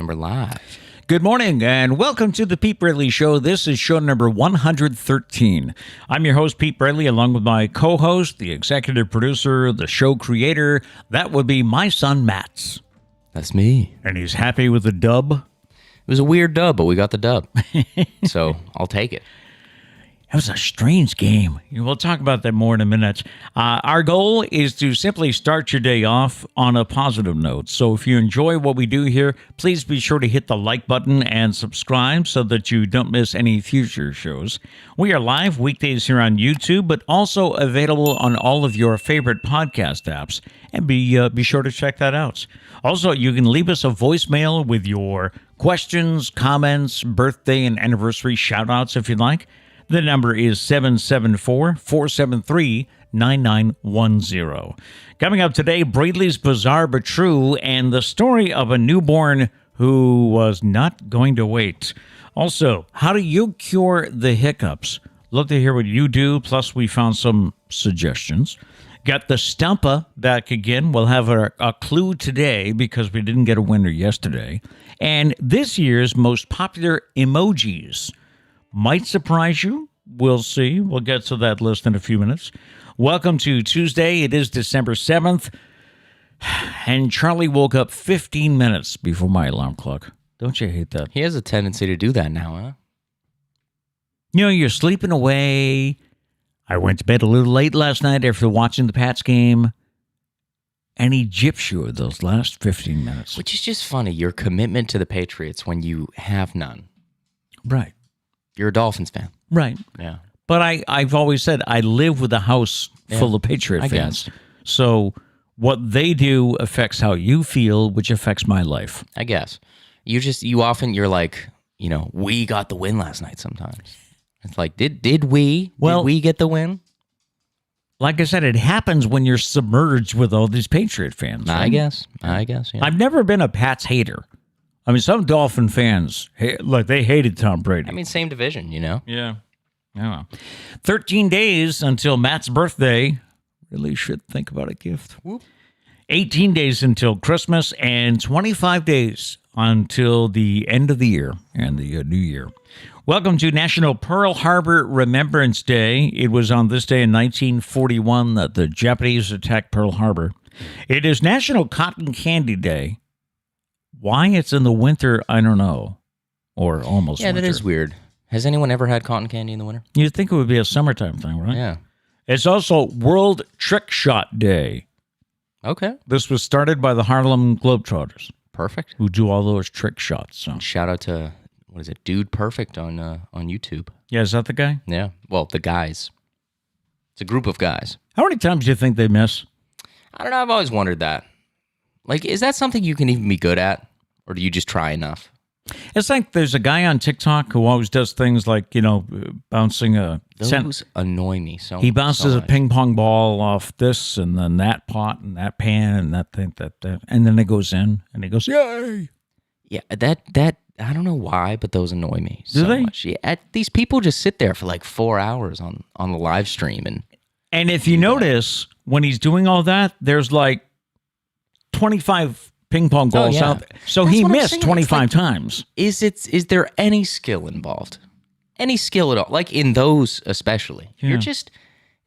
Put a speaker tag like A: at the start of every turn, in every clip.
A: And we're live.
B: Good morning and welcome to the Pete Braley Show. This is show number 113. I'm your host, Pete Braley, along with my co-host, the executive producer, the show creator. That would be my son, Matt.
A: That's me.
B: And he's happy with the dub.
A: It was a weird dub, but we got the dub. So I'll take it.
B: It was a strange game. We'll talk about that more in a minute. Our goal is to simply start your day off on a positive note. So if you enjoy what we do here, please be sure to hit the like button and subscribe so that you don't miss any future shows. We are live weekdays here on YouTube, but also available on all of your favorite podcast apps. And be sure to check that out. Also, you can leave us a voicemail with your questions, comments, birthday and anniversary shout-outs if you'd like. The number is 774-473-9910. Coming up today, Braley's Bizarre But True and the story of a newborn who was not going to wait. Also, how do you cure the hiccups? Love to hear what you do, plus we found some suggestions. Got the STUMPAH back again. We'll have a clue today because we didn't get a winner yesterday. And this year's most popular emojis might surprise you. We'll see. We'll get to that list in a few minutes. Welcome to Tuesday. It is December 7th. And Charlie woke up 15 minutes before my alarm clock. Don't you hate that?
A: He has a tendency to do that now, huh?
B: You know, you're sleeping away. I went to bed a little late last night after watching the Pats game. And he gyps you those last 15 minutes.
A: Which is just funny. Your commitment to the Patriots when you have none.
B: Right.
A: You're a Dolphins fan.
B: Right.
A: Yeah.
B: But I've always said I live with a house full of Patriot fans. So what they do affects how you feel, which affects my life.
A: I guess. You're like, we got the win last night sometimes. It's like, did we? Did we get the win?
B: Like I said, it happens when you're submerged with all these Patriot fans. Right?
A: I guess, yeah.
B: I've never been a Pats hater. I mean, some Dolphin fans, they hated Tom Brady.
A: I mean, same division,
B: Yeah. 13 days until Matt's birthday. Really should think about a gift. Whoop. 18 days until Christmas and 25 days until the end of the year and the new year. Welcome to National Pearl Harbor Remembrance Day. It was on this day in 1941 that the Japanese attacked Pearl Harbor. It is National Cotton Candy Day. Why it's in the winter, I don't know. Or almost winter.
A: That is weird. Has anyone ever had cotton candy in the winter?
B: You'd think it would be a summertime thing, right?
A: Yeah.
B: It's also World Trick Shot Day.
A: Okay.
B: This was started by the Harlem Globetrotters.
A: Perfect.
B: Who do all those trick shots. So.
A: Shout out to, Dude Perfect on YouTube.
B: Yeah, is that the guy?
A: Yeah. Well, the guys. It's a group of guys.
B: How many times do you think they miss?
A: I don't know. I've always wondered that. Like, is that something you can even be good at? Or do you just try enough?
B: It's like there's a guy on TikTok who always does things like, bouncing a...
A: Those annoy me so much.
B: He bounces a ping pong ball off this and then that pot and that pan and that thing, that. And then it goes in and he goes, yay!
A: Yeah, that I don't know why, but those annoy me so much. Yeah, these people just sit there for like 4 hours on the live stream.
B: And if you notice, when he's doing all that, there's like 25 ping pong balls out there. So he missed 25 times.
A: Is there any skill involved? Any skill at all? Like in those especially. Yeah. It's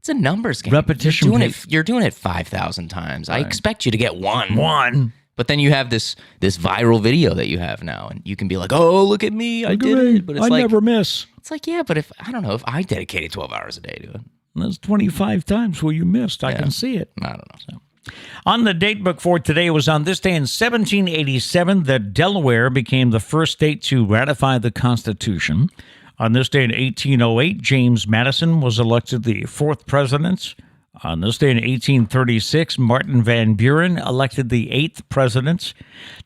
A: a numbers game.
B: Repetition.
A: You're doing it 5,000 times. Right. I expect you to get one.
B: One.
A: But then you have this viral video that you have now, and you can be like, oh, look at me, I did it. But it's
B: I never miss.
A: It's like, yeah, but if I dedicated 12 hours a day to it.
B: That's 25 times where you missed. I can see it.
A: I don't know.
B: So. On the date book for today, it was on this day in 1787 that Delaware became the first state to ratify the Constitution. On this day in 1808, James Madison was elected the fourth president. On this day in 1836, Martin Van Buren elected the eighth president.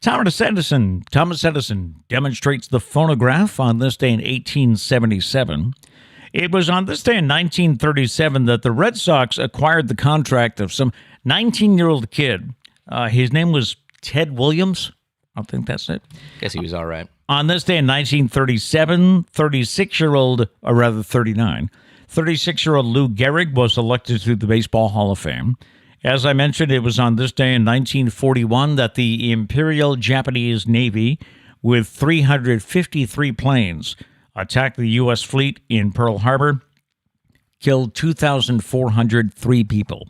B: Thomas Edison demonstrates the phonograph on this day in 1877. It was on this day in 1937 that the Red Sox acquired the contract of some 19-year-old kid. His name was Ted Williams. I think that's it.
A: Guess he was all right.
B: On this day in 1937, 36-year-old Lou Gehrig was elected to the Baseball Hall of Fame. As I mentioned, it was on this day in 1941 that the Imperial Japanese Navy with 353 planes, attacked the U.S. fleet in Pearl Harbor, killed 2,403 people.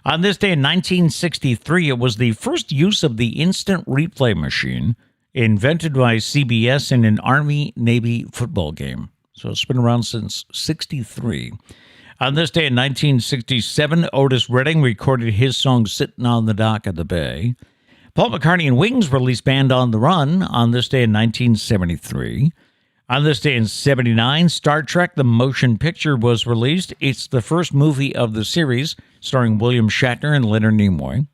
B: On this day in 1963, it was the first use of the instant replay machine invented by CBS in an Army-Navy football game. So it's been around since 63. On this day in 1967, Otis Redding recorded his song Sitting on the Dock of the Bay. Paul McCartney and Wings released Band on the Run on this day in 1973. On this day in 79, Star Trek The Motion Picture was released. It's the first movie of the series, starring William Shatner and Leonard Nimoy.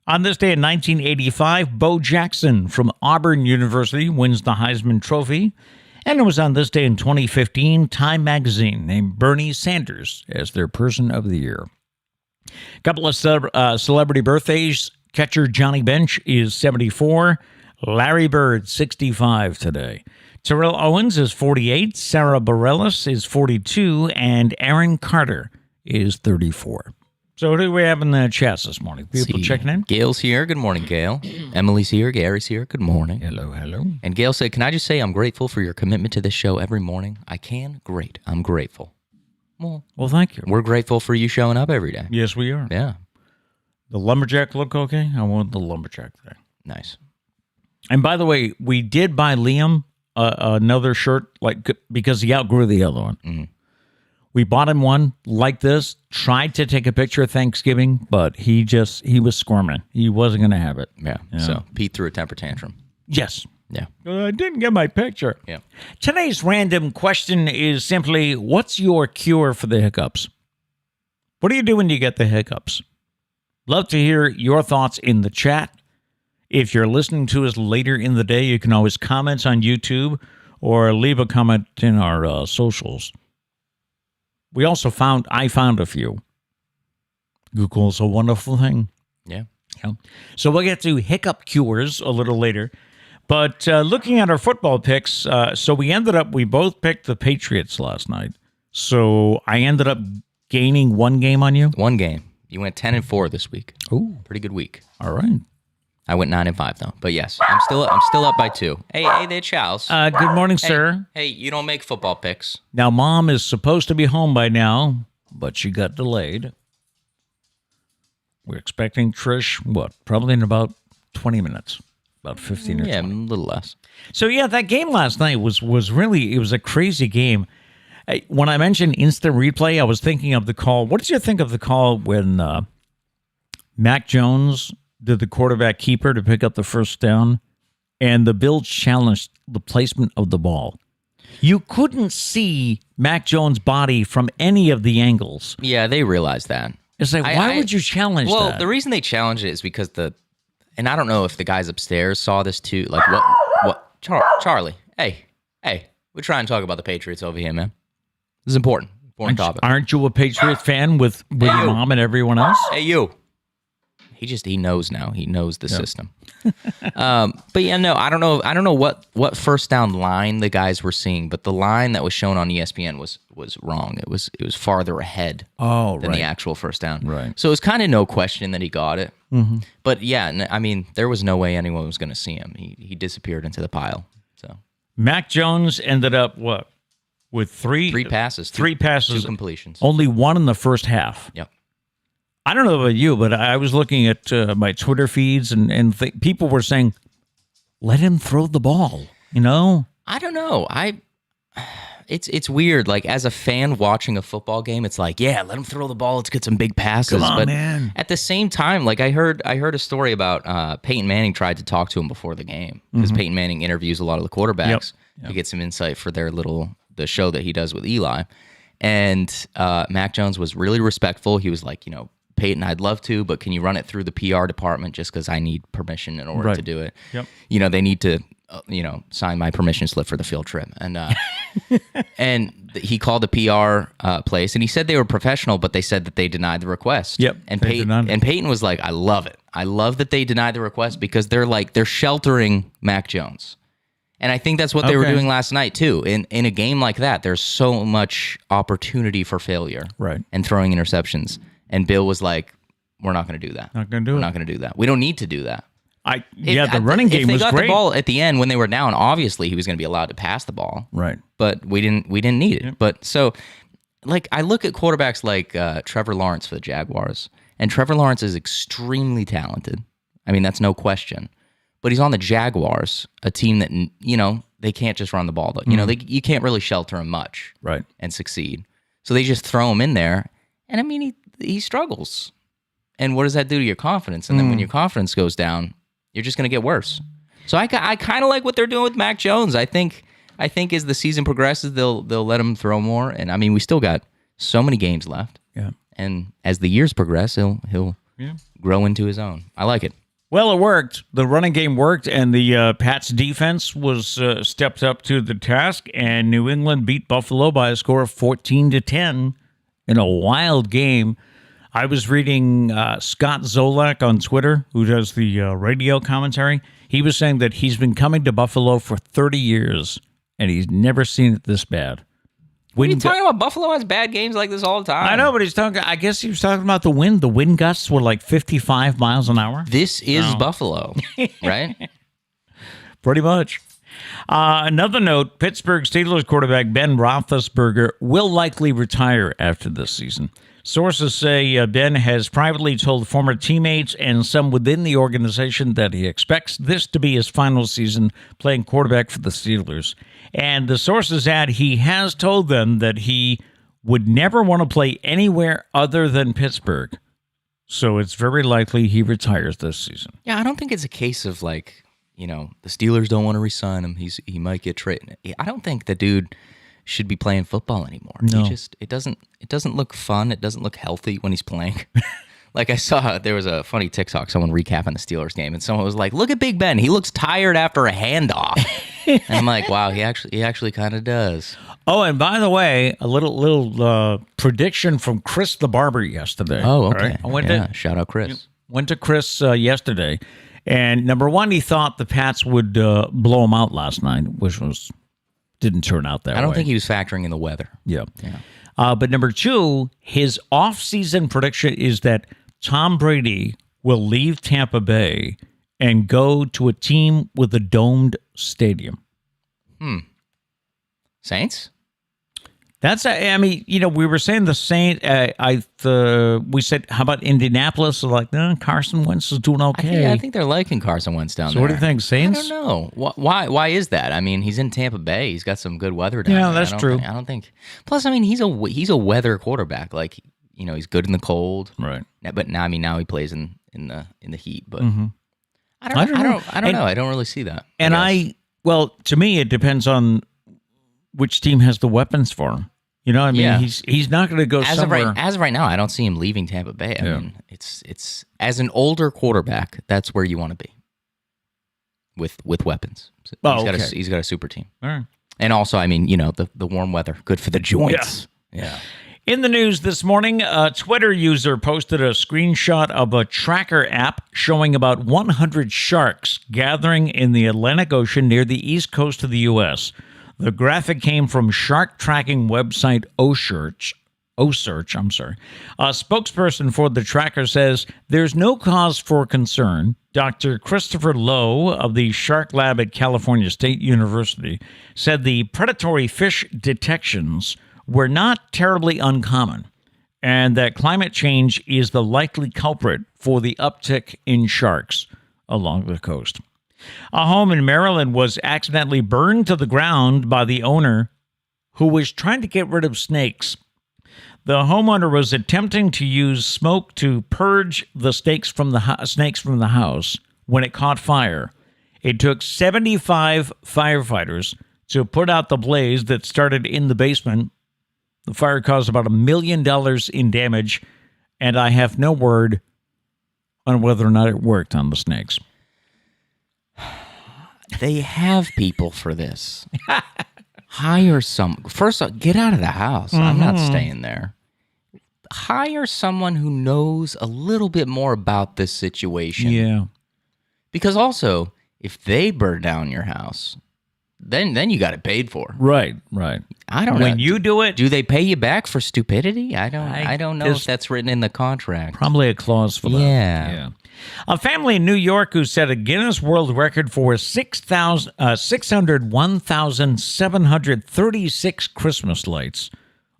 B: On this day in 1985, Bo Jackson from Auburn University wins the Heisman Trophy. And it was on this day in 2015, Time Magazine named Bernie Sanders as their Person of the Year. A couple of celebrity birthdays. Catcher Johnny Bench is 74. Larry Bird, 65 today. Terrell Owens is 48. Sarah Bareilles is 42. And Aaron Carter is 34. So who do we have in the chats this morning? People checking in?
A: Gail's here. Good morning, Gail. Emily's here. Gary's here. Good morning.
B: Hello, hello.
A: And Gail said, can I just say I'm grateful for your commitment to this show every morning? I can? Great. I'm grateful.
B: Well, thank you.
A: We're grateful for you showing up every day.
B: Yes, we are.
A: Yeah.
B: The lumberjack look okay? I want the lumberjack thing.
A: Nice.
B: And by the way, we did buy Liam another shirt because he outgrew the other one.
A: Mm-hmm.
B: We bought him one like this, tried to take a picture of Thanksgiving, but he was squirming. He wasn't going to have it.
A: Yeah. So Pete threw a temper tantrum.
B: Yes.
A: Yeah.
B: I didn't get my picture.
A: Yeah.
B: Today's random question is simply, what's your cure for the hiccups? What do you do when you get the hiccups? Love to hear your thoughts in the chat. If you're listening to us later in the day, you can always comment on YouTube or leave a comment in our socials. We also I found a few. Google's a wonderful thing.
A: Yeah.
B: So we'll get to hiccup cures a little later. But looking at our football picks, so we both picked the Patriots last night. So I ended up gaining one game on you.
A: One game. You went 10-4 this week.
B: Ooh.
A: Pretty good week.
B: All right.
A: I went 9-5 though. But yes, I'm still up by 2. Hey there, Charles.
B: Good morning, sir.
A: Hey, you don't make football picks.
B: Now, Mom is supposed to be home by now, but she got delayed. We're expecting Trish, probably in about 20 minutes. About 15 or 20.
A: Yeah, a little less.
B: So, yeah, that game last night was really, it was a crazy game. When I mentioned instant replay, I was thinking of the call. What did you think of the call when Mac Jones did the quarterback keeper to pick up the first down, and the Bills challenged the placement of the ball? You couldn't see Mac Jones' body from any of the angles.
A: Yeah, they realized that.
B: It's like, why would you challenge that?
A: Well, the reason they challenged it is because and I don't know if the guys upstairs saw this too. Like, what? Charlie, hey, we're trying to talk about the Patriots over here, man. This is important topic.
B: Aren't you a Patriots fan with your mom and everyone else?
A: Hey, you. He knows now. He knows the system. But yeah, no, I don't know what first down line the guys were seeing, but the line that was shown on ESPN was wrong. It was farther ahead than the actual first down.
B: Right.
A: So it was kind of no question that he got it.
B: Mm-hmm.
A: But yeah, I mean, there was no way anyone was going to see him. He disappeared into the pile. So
B: Mac Jones ended up with three
A: passes,
B: 2
A: completions,
B: only one in the first half.
A: Yep.
B: I don't know about you, but I was looking at my Twitter feeds, and people were saying, "Let him throw the ball." You know,
A: I don't know. It's weird. Like, as a fan watching a football game, it's like, yeah, let him throw the ball. Let's get some big passes.
B: Come on,
A: but
B: man.
A: At the same time, like I heard a story about Peyton Manning tried to talk to him before the game because Peyton Manning interviews a lot of the quarterbacks to get some insight for the show that he does with Eli. And Mac Jones was really respectful. He was like, Peyton, I'd love to, but can you run it through the PR department just because I need permission in order to do it?
B: Yep.
A: They need to, sign my permission slip for the field trip. And and he called the PR place, and he said they were professional, but they said that they denied the request.
B: Yep.
A: And Peyton was like, I love it. I love that they denied the request because they're sheltering Mac Jones. And I think that's what they were doing last night, too. In a game like that, there's so much opportunity for failure and throwing interceptions. And Bill was like, we're not going to do that.
B: Not going to do it.
A: We're not going to do that. We don't need to do that.
B: The running game was
A: great. If they got
B: great.
A: the ball at the end when they were down, obviously he was going to be allowed to pass the ball.
B: Right.
A: But we didn't need it. Yeah. But so, like, I look at quarterbacks like Trevor Lawrence for the Jaguars, and Trevor Lawrence is extremely talented. I mean, that's no question. But he's on the Jaguars, a team that, they can't just run the ball. You can't really shelter him much,
B: right,
A: and succeed. So they just throw him in there, and I mean, he struggles. And what does that do to your confidence? And then when your confidence goes down, you're just going to get worse. So I kind of like what they're doing with Mac Jones. I think as the season progresses, they'll let him throw more. And I mean, we still got so many games left.
B: Yeah.
A: And as the years progress, he'll grow into his own. I like it.
B: Well, it worked. The running game worked, and the Pats defense was stepped up to the task, and New England beat Buffalo by a score of 14-10 in a wild game. I was reading Scott Zolak on Twitter, who does the radio commentary. He was saying that he's been coming to Buffalo for 30 years, and he's never seen it this bad.
A: What are you talking about? Buffalo has bad games like this all the time.
B: I know, but I guess he was talking about the wind. The wind gusts were like 55 miles an hour.
A: This is Buffalo, right?
B: Pretty much. Another note, Pittsburgh Steelers quarterback Ben Roethlisberger will likely retire after this season. Sources say Ben has privately told former teammates and some within the organization that he expects this to be his final season playing quarterback for the Steelers. And the sources add he has told them that he would never want to play anywhere other than Pittsburgh. So it's very likely he retires this season.
A: Yeah, I don't think it's a case of like, the Steelers don't want to re-sign him. He might get traded. I don't think the dude should be playing football anymore.
B: No.
A: It doesn't look fun. It doesn't look healthy when he's playing. Like I saw, there was a funny TikTok, someone recapping the Steelers game, and someone was like, "Look at Big Ben. He looks tired after a handoff." And I'm like, "Wow, he actually kind of does."
B: Oh, and by the way, a little prediction from Chris the Barber yesterday.
A: Oh, okay.
B: Right?
A: Shout out Chris.
B: Went to Chris yesterday, and number one, he thought the Pats would blow him out last night, which didn't turn out that way.
A: I don't think he was factoring in the weather.
B: Yeah. But number two, his off-season prediction is that Tom Brady will leave Tampa Bay and go to a team with a domed stadium.
A: Saints?
B: We were saying the Saints. We said, how about Indianapolis? So like, no, Carson Wentz is doing okay.
A: I think they're liking Carson Wentz down there.
B: So what do you think, Saints?
A: I don't know. Why is that? I mean, he's in Tampa Bay. He's got some good weather down there.
B: Yeah, that's true.
A: I don't think. Plus, I mean, he's a weather quarterback. Like, he's good in the cold.
B: Right.
A: But now he plays in the heat. But I don't know. I don't really see that.
B: And to me, it depends on which team has the weapons for him. He's not going to go somewhere.
A: As of right now, I don't see him leaving Tampa Bay. I mean, it's as an older quarterback, that's where you want to be with weapons. He's got a super team.
B: All right.
A: And also, I mean, the warm weather, good for the joints. Yeah.
B: In the news this morning, a Twitter user posted a screenshot of a tracker app showing about 100 sharks gathering in the Atlantic Ocean near the east coast of the U.S. The graphic came from shark tracking website OSearch. A spokesperson for the tracker says there's no cause for concern. Dr. Christopher Lowe of the Shark Lab at California State University said the predatory fish detections were not terribly uncommon and that climate change is the likely culprit for the uptick in sharks along the coast. A home in Maryland was accidentally burned to the ground by the owner who was trying to get rid of snakes. The homeowner was attempting to use smoke to purge the snakes from the house when it caught fire. It took 75 firefighters to put out the blaze that started in the basement. The fire caused about $1 million in damage, and I have no word on whether or not it worked on the snakes.
A: They have people for this. Hire some. First off, get out of the house. I'm not staying there. Hire someone who knows a little bit more about this situation.
B: Yeah.
A: Because also, if they burn down your house, then you got it paid for.
B: Right.
A: I don't know.
B: When you do it,
A: do they pay you back for stupidity? I don't know if that's written in the contract.
B: Probably a clause for that.
A: Yeah.
B: A family in New York who set a Guinness World Record for 601,736 Christmas lights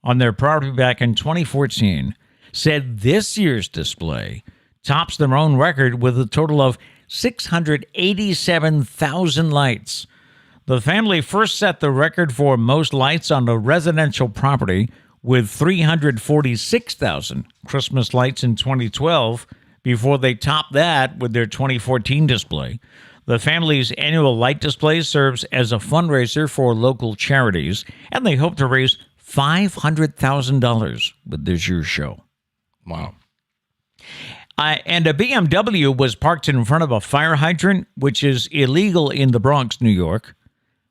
B: on their property back in 2014 said this year's display tops their own record with a total of 687,000 lights. The family first set the record for most lights on a residential property with 346,000 Christmas lights in 2012 before they topped that with their 2014 display. The family's annual light display serves as a fundraiser for local charities, and they hope to raise $500,000 with this year's show.
A: Wow.
B: And a BMW was parked in front of a fire hydrant, which is illegal in the Bronx, New York.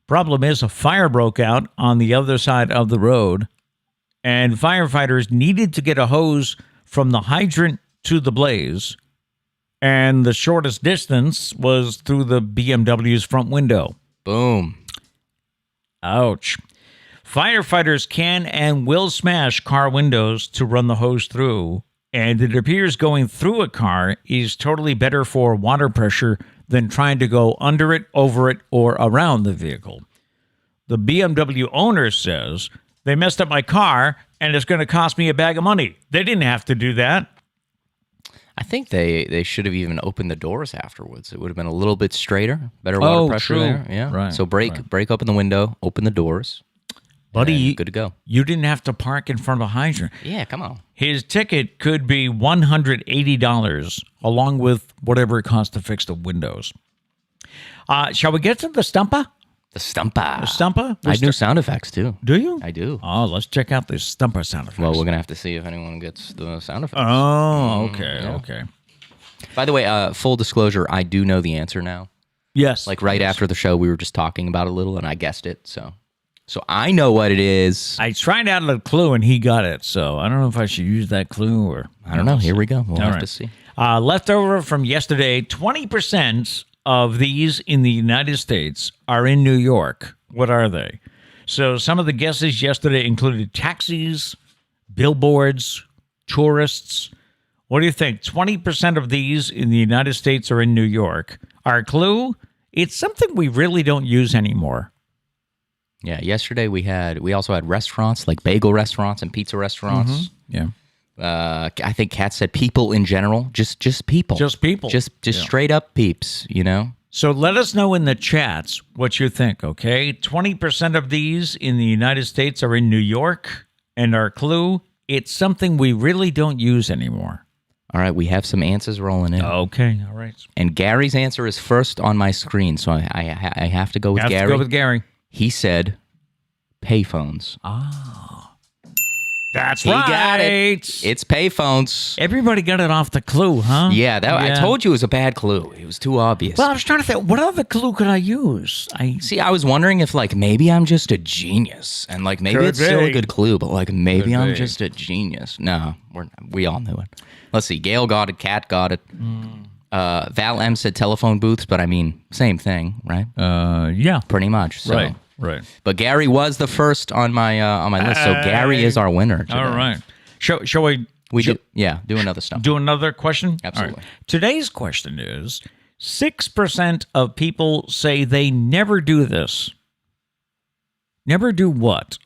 B: Problem is, a fire broke out on the other side of the road, and firefighters needed to get a hose from the hydrant to the blaze, and the shortest distance was through the BMW's front window.
A: Boom.
B: Ouch. Firefighters can and will smash car windows to run the hose through, and it appears going through a car is totally better for water pressure than trying to go under it, over it, or around the vehicle. The BMW owner says, "They messed up my car, and it's going to cost me a bag of money. They didn't have to do that."
A: I think they should have even opened the doors afterwards. It would have been a little bit straighter, better water pressure
B: true.
A: there. Yeah.
B: Right,
A: So break open the window, open the doors.
B: Buddy,
A: good to go.
B: You didn't have to park in front of a hydrant.
A: Yeah, come on.
B: His ticket could be $180, along with whatever it costs to fix the windows. Shall we get to the STUMPAH?
A: The STUMPAH.
B: The STUMPAH?
A: I do sound effects too.
B: Do you?
A: I do.
B: Oh, let's check out the STUMPAH sound effects.
A: Well, we're going to have to see if anyone gets the sound effects.
B: Oh, okay, okay.
A: By the way, full disclosure, I do know the answer now.
B: Yes.
A: Like right after the show, we were just talking about it a little, and I guessed it. So I know what it is.
B: I tried out a clue, and he got it. So I don't know if I should use that clue or...
A: I don't know. Here we go. We'll have to see.
B: Leftover from yesterday, 20% of these in the United States are in New York. What are they? So some of the guesses yesterday included taxis, billboards, tourists. What do you think? 20% of these in the United States are in New York. Our clue? It's something we really don't use anymore.
A: Yeah, yesterday we also had restaurants, like bagel restaurants and pizza restaurants.
B: Mm-hmm. Yeah.
A: I think Kat said people in general, just people.
B: Just people.
A: Just straight up peeps, you know?
B: So let us know in the chats what you think, okay? 20% of these in the United States are in New York, and our clue, it's something we really don't use anymore.
A: All right, we have some answers rolling in.
B: Okay, all right.
A: And Gary's answer is first on my screen, so I have to go with Gary.
B: Have to go with Gary.
A: He said payphones.
B: That's
A: he
B: right.
A: Got it. It's payphones.
B: Everybody got it off the clue, huh?
A: Yeah, I told you it was a bad clue. It was too obvious.
B: Well, I was trying to think, what other clue could I use?
A: I was wondering if, like, maybe I'm just a genius, and, like, maybe it's still a good clue, but, like, maybe I'm just a genius. No, we all knew it. Let's see. Gail got it. Kat got it. Val M said telephone booths, but I mean, same thing, right?
B: Yeah.
A: Pretty much. So.
B: Right.
A: But Gary was the first on my list, so Gary is our winner today.
B: All right. Shall we?
A: Do another stuff.
B: Do another question?
A: Absolutely.
B: Right. Today's question is, 6% of people say they never do this. Never do what?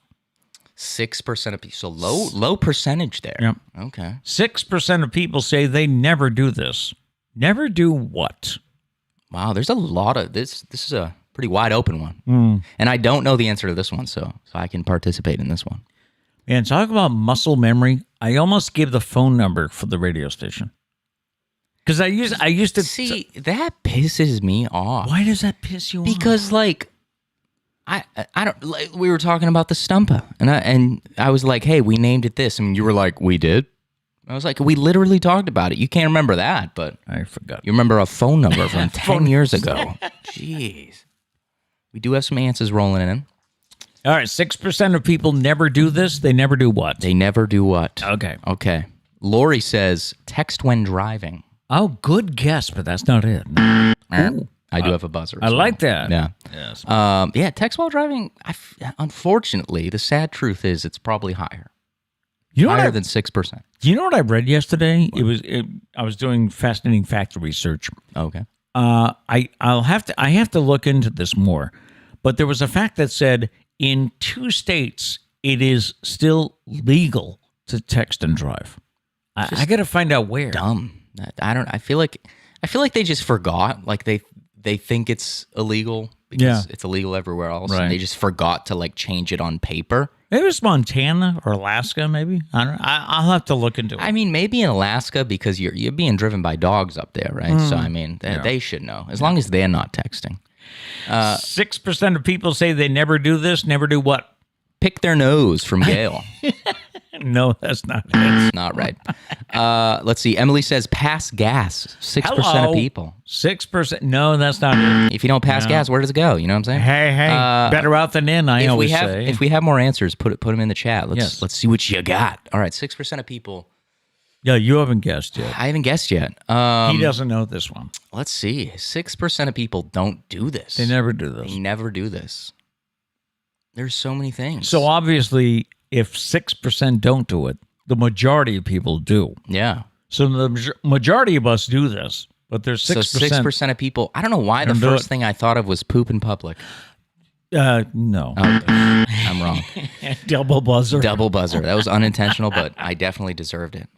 A: 6% of people. So low percentage there.
B: Yep.
A: Okay.
B: 6% of people say they never do this. Never do what?
A: Wow, there's a lot of this. This is a pretty wide open one. And I don't know the answer to this one, so I can participate in this one.
B: And talk about muscle memory. I almost gave the phone number for the radio station. Because I used to
A: see that pisses me off.
B: Why does that piss you off?
A: Because like I don't like, we were talking about the STUMPAH, and I was like, hey, we named it this, and you were like, we did. I was like, we literally talked about it. You can't remember that, but
B: I forgot.
A: You remember a phone number from 10 years ago. Jeez. We do have some answers rolling in.
B: All right, 6% of people never do this. They never do what?
A: They never do what?
B: Okay.
A: Lori says, text when driving.
B: Oh, good guess, but that's not it.
A: I I do have a buzzer.
B: I like that.
A: Yeah.
B: Yes.
A: Yeah, text while driving, unfortunately, the sad truth is it's probably higher.
B: You know
A: higher than 6%.
B: Do you know what I read yesterday? I was doing fascinating fact research.
A: Okay.
B: I have to look into this more, but there was a fact that said in 2 states it is still legal to text and drive. I got to find out where.
A: Dumb. I feel like they just forgot. Like they think it's illegal because it's illegal everywhere else,
B: right.
A: And they just forgot to like change it on paper.
B: Maybe it was Montana or Alaska. Maybe I don't know. I'll have to look into it.
A: I mean, maybe in Alaska because you're being driven by dogs up there, right? So I mean, they should know as long as they're not texting.
B: 6% of people say they never do this. Never do what?
A: Pick their nose from Gail.
B: No, that's not it.
A: It's not right. Let's see. Emily says pass gas. 6% of people.
B: 6%. No, that's not it.
A: If you don't pass gas, where does it go? You know what I'm saying?
B: Hey, better out than in. I always say.
A: If we have more answers, put them in the chat. Let's see what you got. All right, 6% of people.
B: Yeah, you haven't guessed yet.
A: I haven't guessed yet.
B: He doesn't know this one.
A: Let's see. 6% of people don't do this.
B: They never do this.
A: They never do this. There's so many things.
B: So obviously, if 6% don't do it, the majority of people do.
A: Yeah.
B: So the majority of us do this, but there's 6%.
A: So 6% of people. I don't know why the first thing I thought of was poop in public.
B: No.
A: Oh, I'm wrong.
B: Double buzzer.
A: Double buzzer. That was unintentional, but I definitely deserved it.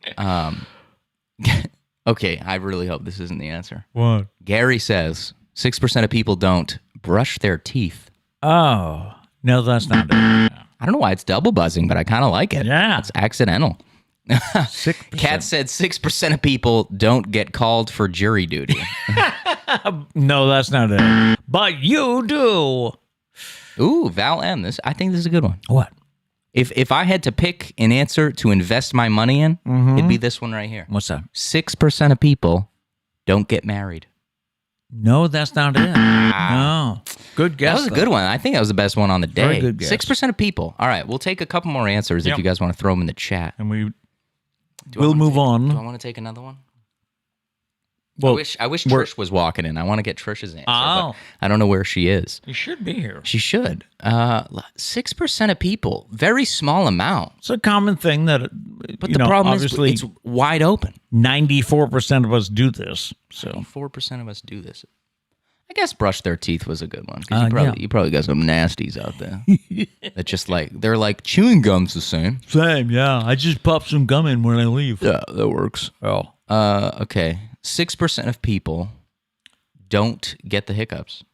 A: Okay, I really hope this isn't the answer.
B: What?
A: Gary says 6% of people don't brush their teeth.
B: Oh, no, that's not it.
A: I don't know why it's double buzzing, but I kind of like it.
B: Yeah.
A: It's accidental.
B: 6%.
A: Kat said 6% of people don't get called for jury duty.
B: No, that's not it. But you do.
A: Ooh, Val M. I think this is a good one.
B: What?
A: If I had to pick an answer to invest my money in, it'd be this one right here.
B: What's that?
A: 6% of people don't get married.
B: No, that's not it. No. Good guess.
A: That was a good one. I think that was the best one on the day.
B: Very good guess.
A: 6% of people. All right, we'll take a couple more answers if you guys want to throw them in the chat.
B: And we'll move on.
A: Do I want to take another one?
B: Well,
A: I wish Trish was walking in. I want to get Trish's answer. But I don't know where she is.
B: You should be here.
A: She should. 6% of people. Very small amount.
B: It's a common thing that,
A: but the problem is it's wide open.
B: 94% of us do this. So
A: 4% of us do this. I guess brush their teeth was a good one. Because you probably got some nasties out there. That just they're like, chewing gum's the same.
B: Same, yeah. I just pop some gum in when I leave.
A: Yeah, that works.
B: Oh.
A: Okay. 6% of people don't get the hiccups.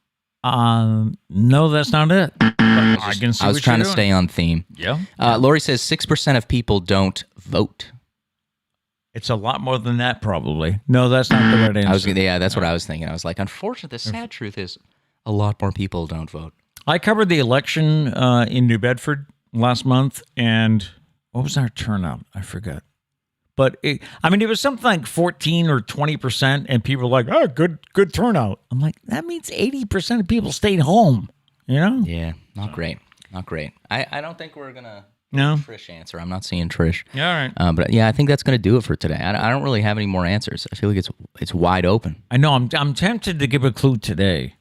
B: No, that's not it. I
A: was trying to stay on theme.
B: Yeah.
A: Lori says 6% of people don't vote.
B: It's a lot more than that, probably. No, that's not the right answer.
A: That's what I was thinking. I was like, unfortunately, the sad truth is a lot more people don't vote.
B: I covered the election in New Bedford last month, and what was our turnout? I forgot. But it was something like 14 or 20%, and people were like, "Oh, good turnout." I'm like, that means 80% of people stayed home. You know?
A: Yeah, not great. I don't think we're gonna.
B: No.
A: Trish answer. I'm not seeing Trish.
B: All right.
A: But yeah, I think that's going to do it for today. I don't really have any more answers. I feel like it's wide open.
B: I know. I'm tempted to give a clue today.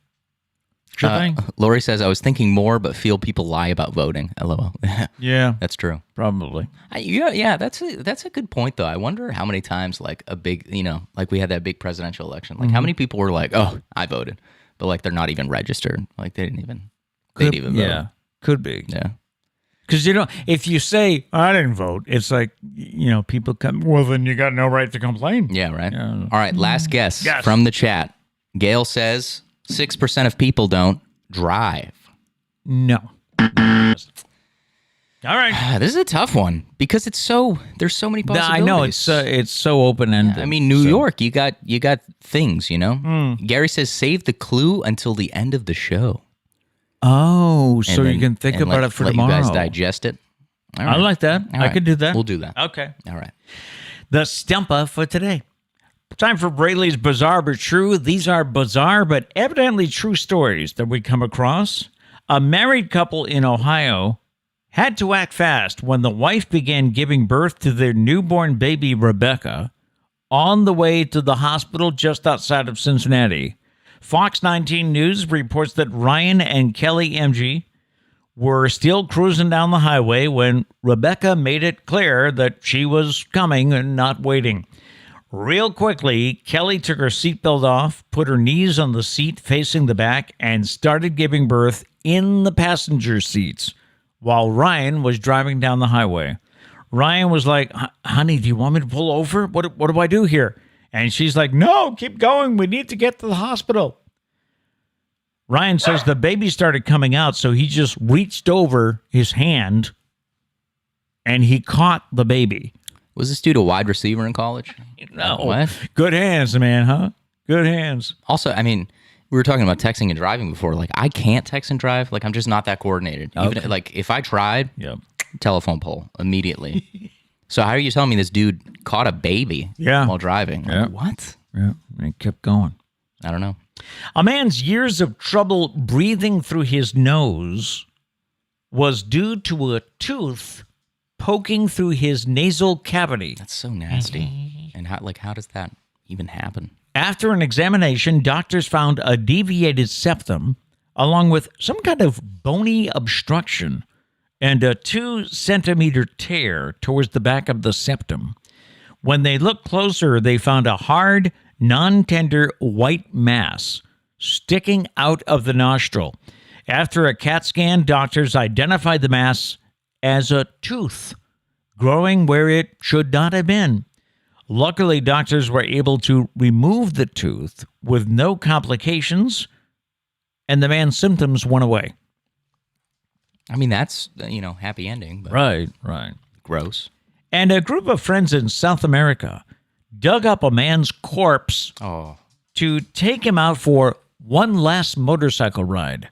B: Should I?
A: Lori says, I was thinking more, but feel people lie about voting. LOL.
B: Yeah.
A: That's true.
B: Probably.
A: Yeah, that's a good point, though. I wonder how many times, like a big, like we had that big presidential election, like how many people were like, oh, I voted, but like they're not even registered. Like they didn't even vote.
B: Yeah. Could be.
A: Yeah.
B: Because, if you say, I didn't vote, it's like, people come, well, then you got no right to complain.
A: Yeah, right. Yeah. All right, last guess from the chat. Gail says 6% of people don't drive.
B: No. All right.
A: This is a tough one because there's so many possibilities.
B: I know, it's so open-ended.
A: Yeah, New York, you got things, Gary says save the clue until the end of the show.
B: Oh, so you can think about it for tomorrow.
A: You guys digest it.
B: Right. I like that. I could do that.
A: We'll do that.
B: Okay.
A: All right.
B: The STUMPAH for today. Time for Braley's Bizarre But True. These are bizarre but evidently true stories that we come across. A married couple in Ohio had to act fast when the wife began giving birth to their newborn baby, Rebecca, on the way to the hospital just outside of Cincinnati. Fox 19 News reports that Ryan and Kelly MG were still cruising down the highway when Rebecca made it clear that she was coming and not waiting. Real quickly, Kelly took her seatbelt off, put her knees on the seat facing the back, and started giving birth in the passenger seats while Ryan was driving down the highway. Ryan was like, honey, do you want me to pull over? What do I do here? And she's like, no, keep going. We need to get to the hospital. Ryan says the baby started coming out, so he just reached over his hand and he caught the baby.
A: Was this dude a wide receiver in college?
B: No.
A: What?
B: Good hands, man, huh? Good hands.
A: Also, I mean, we were talking about texting and driving before. Like, I can't text and drive. Like, I'm just not that coordinated.
B: Okay.
A: Even, like, if I tried,
B: Yep.
A: telephone pole immediately. So how are you telling me this dude caught a baby while driving? Like,
B: Yeah.
A: what?
B: Yeah, and it kept going.
A: I don't know.
B: A man's years of trouble breathing through his nose was due to a tooth poking through his nasal cavity.
A: That's so nasty. And how does that even happen?
B: After an examination, doctors found a deviated septum along with some kind of bony obstruction and a 2-centimeter tear towards the back of the septum. When they looked closer, they found a hard, non-tender white mass sticking out of the nostril. After a CAT scan, doctors identified the mass as a tooth growing where it should not have been. Luckily, doctors were able to remove the tooth with no complications, and the man's symptoms went away.
A: I mean, that's, happy ending. But
B: Right.
A: gross.
B: And a group of friends in South America dug up a man's corpse to take him out for one last motorcycle ride.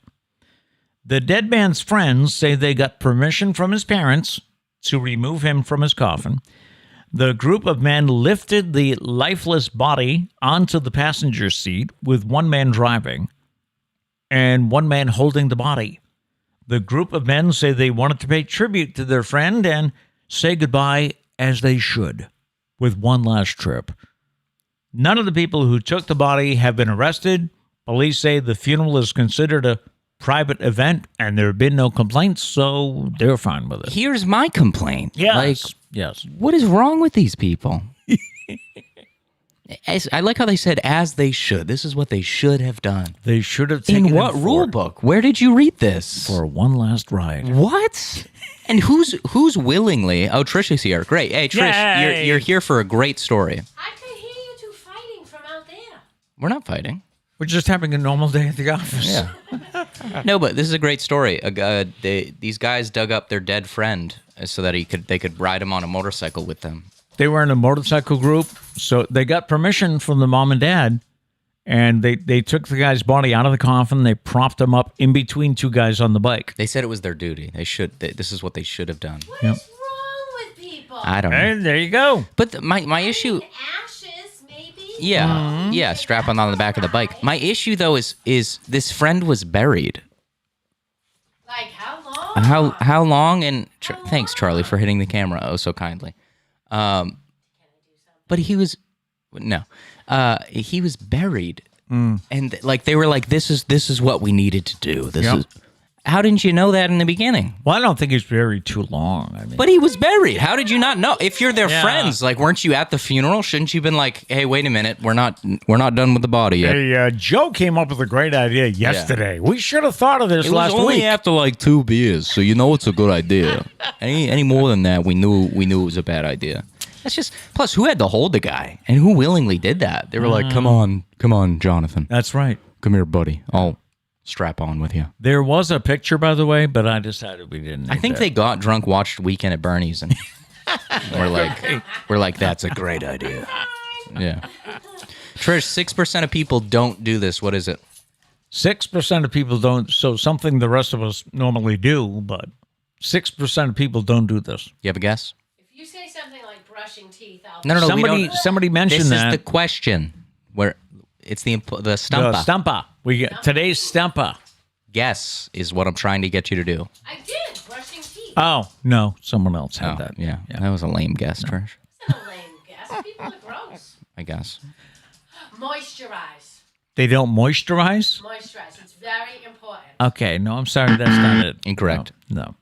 B: The dead man's friends say they got permission from his parents to remove him from his coffin. The group of men lifted the lifeless body onto the passenger seat with one man driving and one man holding the body. The group of men say they wanted to pay tribute to their friend and say goodbye as they should with one last trip. None of the people who took the body have been arrested. Police say the funeral is considered a private event and there have been no complaints, so they're fine with it.
A: Here's my complaint.
B: Yes.
A: What is wrong with these people? I like how they said, as they should. This is what they should have done.
B: They should have taken
A: in what rule book? Where did you read this?
B: For one last ride.
A: What? And who's willingly? Oh, Trish is here. Great. Hey, Trish, you're here for a great story.
C: I could hear you two fighting from out there.
A: We're not fighting.
B: We're just having a normal day at the office.
A: Yeah. No, but this is a great story. These guys dug up their dead friend so that they could ride him on a motorcycle with them.
B: They were in a motorcycle group, so they got permission from the mom and dad, and they took the guy's body out of the coffin. They propped him up in between two guys on the bike.
A: They said it was their duty. This is what they should have done.
C: What is wrong with people?
A: I don't know.
B: And there you go.
A: But my issue...
C: Ashes, maybe?
A: Yeah, yeah, strap on the back of the bike. My issue, though, is this friend was buried.
C: Like how long?
A: How long? And thanks, Charlie, for hitting the camera so kindly. But he was buried, and they were like, this is what we needed to do. How didn't you know that in the beginning?
B: Well, I don't think he's buried too long. I mean,
A: but he was buried. How did you not know? If you're their friends, weren't you at the funeral? Shouldn't you have been like, hey, wait a minute, we're not done with the body yet?
B: Hey, Joe came up with a great idea yesterday. Yeah. We should have thought of this last week.
A: It was only after 2 beers, so it's a good idea. Any more than that, we knew it was a bad idea. That's just, plus who had to hold the guy and who willingly did that? They were like, come on, Jonathan.
B: That's right.
A: Come here, buddy. I'll strap on with you.
B: There was a picture, by the way, but I decided we didn't.
A: I think they got drunk, watched Weekend at Bernie's, and we're like, that's a great idea. Yeah. Trish, 6% of people don't do this. What is it?
B: 6% of people don't. So something the rest of us normally do, but 6% of people don't do this.
A: You have a guess?
C: If you say something like brushing teeth, I'll...
A: No.
B: Somebody mentioned
A: this
B: that.
A: This is the question. Where it's the STUMPAH.
B: The STUMPAH. We get today's STUMPAH.
A: Guess is what I'm trying to get you to do.
C: I did, brushing teeth.
B: Oh, no. Someone else had that.
A: Yeah. That was a lame guess, Trish.
C: It's not a lame guess. People are gross.
A: I guess.
C: Moisturize.
B: They don't moisturize?
C: Moisturize. It's very important.
B: Okay, no, I'm sorry, that's not it.
A: Incorrect.
B: No.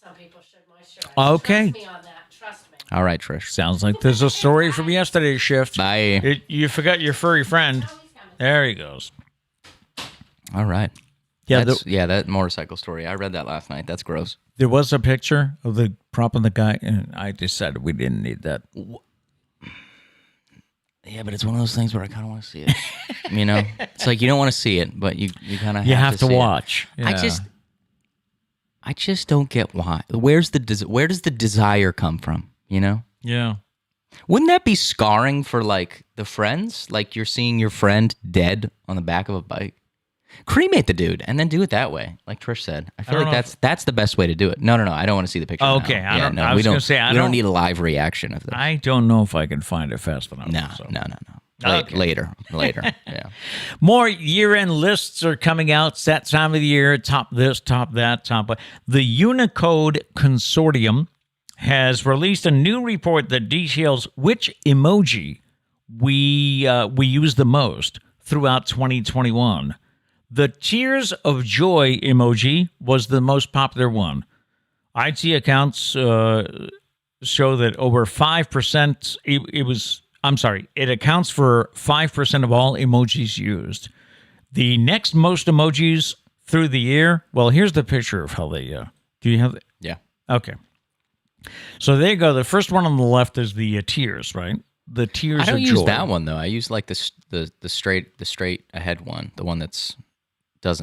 C: Some people should moisturize.
B: Okay.
C: Trust me on that. Trust me.
A: All right, Trish.
B: Sounds like there's a story from yesterday's shift.
A: Bye.
B: You forgot your furry friend. There he goes.
A: All right.
B: Yeah,
A: That motorcycle story. I read that last night. That's gross.
B: there was a picture of the prop on the guy, and I decided we didn't need that.
A: Yeah, but it's one of those things where I kind of want to see it. You know, it's like you don't want to see it, but you kind of
B: have to
A: see
B: watch.
A: It.
B: Yeah.
A: I just don't get why. Where does the desire come from? You know?
B: Yeah.
A: Wouldn't that be scarring for like the friends? Like you're seeing your friend dead on the back of a bike. Cremate the dude and then do it that way, like Trish said. I feel like that's the best way to do it. No, I don't want to see the picture.
B: Okay,
A: now. We don't need a live reaction of this.
B: I don't know if I can find it fast enough.
A: No.
B: Okay.
A: Later. Yeah.
B: More year-end lists are coming out. It's that time of the year. Top this, top that, top. The Unicode Consortium has released a new report that details which emoji we use the most throughout 2021. The tears of joy emoji was the most popular one. IT accounts show that over 5%. It accounts for 5% of all emojis used. The next most emojis through the year. Well, here's the picture of how they. Do you have?
A: Yeah.
B: Okay. So there you go. The first one on the left is the tears, right? The tears of joy.
A: I don't use that one though. I use like the straight ahead one, the one that's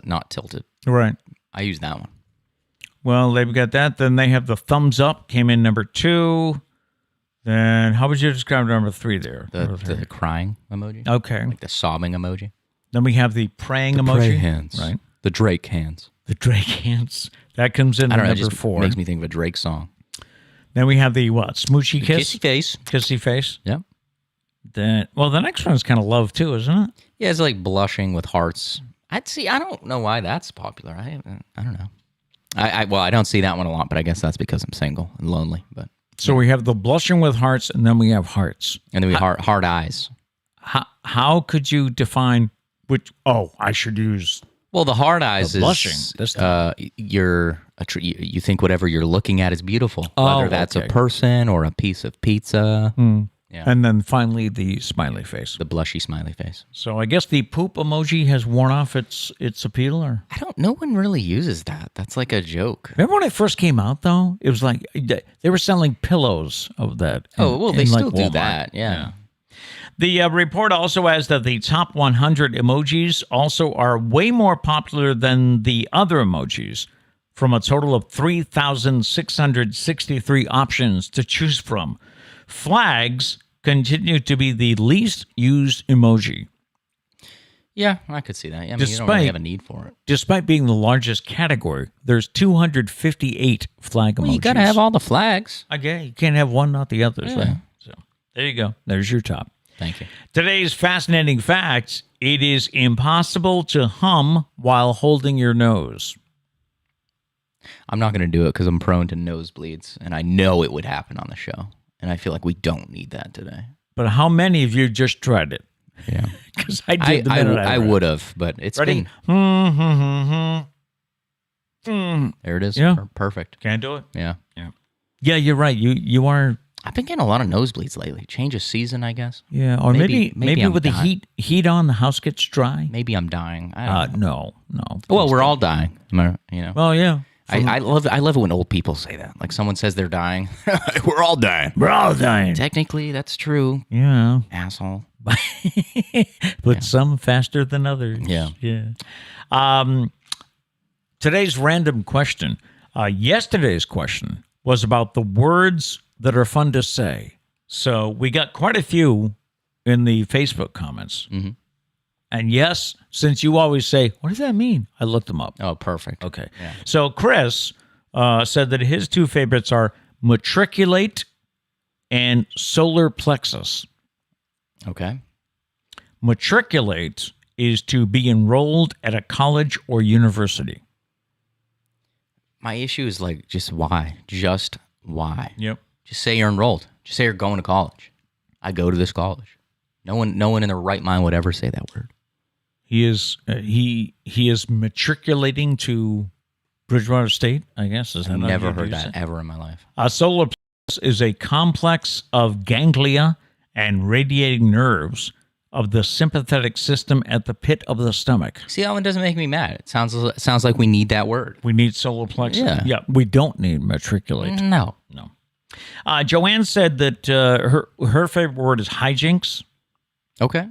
A: not tilted.
B: Right.
A: I use that one.
B: Well, they've got that. Then they have the thumbs up, came in number 2. Then how would you describe number 3 there?
A: The crying emoji.
B: Okay.
A: Like the sobbing emoji.
B: Then we have the praying emoji.
A: Pray hands.
B: Right.
A: The Drake hands.
B: The Drake hands. That comes in
A: I don't know,
B: number
A: it just
B: 4.
A: Makes me think of a Drake song.
B: Then we have the what? Smoochy kiss?
A: Kissy face.
B: Kissy face.
A: Yep.
B: Then, well, the next one is kind of love too, isn't it?
A: Yeah, it's like blushing with hearts. I don't know why that's popular. I don't know. I don't see that one a lot, but I guess that's because I'm single and lonely. But
B: so we have the blushing with hearts, and then we have hearts,
A: and then we hard eyes.
B: How could you define which? Oh, I should use.
A: Well, the hard eyes is
B: blushing.
A: You think whatever you're looking at is beautiful, whether that's a
B: okay.
A: person or a piece of pizza. Yeah.
B: And then finally the smiley face,
A: the blushy smiley face.
B: So I guess the poop emoji has worn off its appeal, or
A: no one really uses that. That's like a joke.
B: Remember when it first came out, though? It was like they were selling pillows of that.
A: They still do that. Yeah.
B: The report also adds that the top 100 emojis also are way more popular than the other emojis, from a total of 3,663 options to choose from. Flags continue to be the least used emoji.
A: Yeah, I could see that. Yeah, I mean, you don't really have a need for it.
B: Despite being the largest category, there's 258 flag emojis.
A: Well, you got to have all the flags.
B: Okay, you can't have one, not the others.
A: Yeah.
B: Right? So there you go. There's your top.
A: Thank you.
B: Today's fascinating fact: it is impossible to hum while holding your nose.
A: I'm not going to do it because I'm prone to nosebleeds, and I know it would happen on the show. And I feel like we don't need that today.
B: But how many of you just tried it?
A: Yeah.
B: Because I did the minute
A: I would have, but it's
B: ready?
A: been... There it is.
B: Yeah.
A: Perfect.
B: Can't do it.
A: Yeah.
B: Yeah, you're right. You are...
A: I've been getting a lot of nosebleeds lately. Change of season, I guess.
B: Yeah, or maybe
A: I'm
B: with
A: dying.
B: the heat on, the house gets dry.
A: Maybe I'm dying. I don't know.
B: No.
A: Well, we're all dying. You know.
B: Well, yeah.
A: I love it when old people say that. Like someone says they're dying. We're all dying.
B: We're all dying.
A: Technically, that's true.
B: Yeah.
A: Asshole.
B: But some faster than others.
A: Yeah.
B: Today's random question. Yesterday's question was about the words that are fun to say. So we got quite a few in the Facebook comments.
A: Mm-hmm.
B: And yes, since you always say, what does that mean? I looked them up.
A: Oh, perfect.
B: Okay.
A: Yeah.
B: So Chris said that his two favorites are matriculate and solar plexus.
A: Okay.
B: Matriculate is to be enrolled at a college or university.
A: My issue is like, just why? Just why?
B: Yep.
A: Just say you're enrolled. Just say you're going to college. I go to this college. No one in their right mind would ever say that word.
B: He is matriculating to Bridgewater State, I guess. Is that
A: I've
B: how
A: never
B: you
A: heard
B: use
A: that
B: it?
A: ever in my life.
B: A solar plexus is a complex of ganglia and radiating nerves of the sympathetic system at the pit of the stomach.
A: See, that one doesn't make me mad. It sounds like we need that word.
B: We need solar plexus?
A: Yeah.
B: We don't need matriculate.
A: No.
B: No. Joanne said that her favorite word is hijinks,
A: Okay.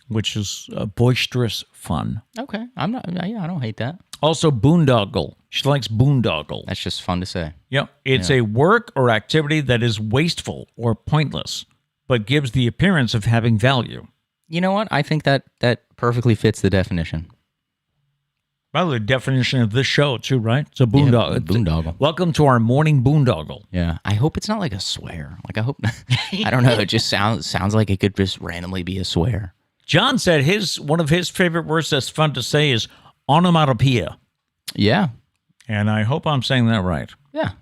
B: which is boisterous fun.
A: Okay. I'm not. Yeah, I don't hate that.
B: Also, boondoggle. She likes boondoggle.
A: That's just fun to say.
B: Yep. It's a work or activity that is wasteful or pointless, but gives the appearance of having value.
A: You know what? I think that perfectly fits the definition.
B: By the way, the definition of this show, too, right? It's a boondoggle.
A: Yeah, boondoggle.
B: Welcome to our morning boondoggle.
A: Yeah. I hope it's not like a swear. Like, I hope... I don't know. It just sounds like it could just randomly be a swear.
B: John said one of his favorite words that's fun to say is onomatopoeia.
A: Yeah.
B: And I hope I'm saying that right.
A: Yeah.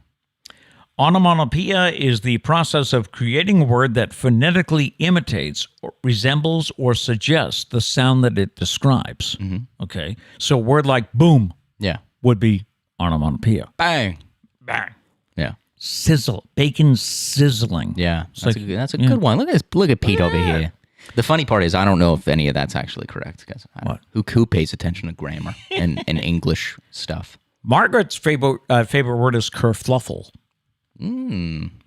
B: Onomatopoeia is the process of creating a word that phonetically imitates, or resembles, or suggests the sound that it describes.
A: Mm-hmm.
B: Okay? So a word like boom
A: Yeah.
B: would be onomatopoeia.
A: Bang.
B: Bang.
A: Yeah.
B: Sizzle. Bacon sizzling.
A: Yeah.
B: It's
A: That's a good one. Look at Pete over here. The funny part is I don't know if any of that's actually correct. Because who pays attention to grammar and English stuff?
B: Margaret's favorite word is kerfluffle.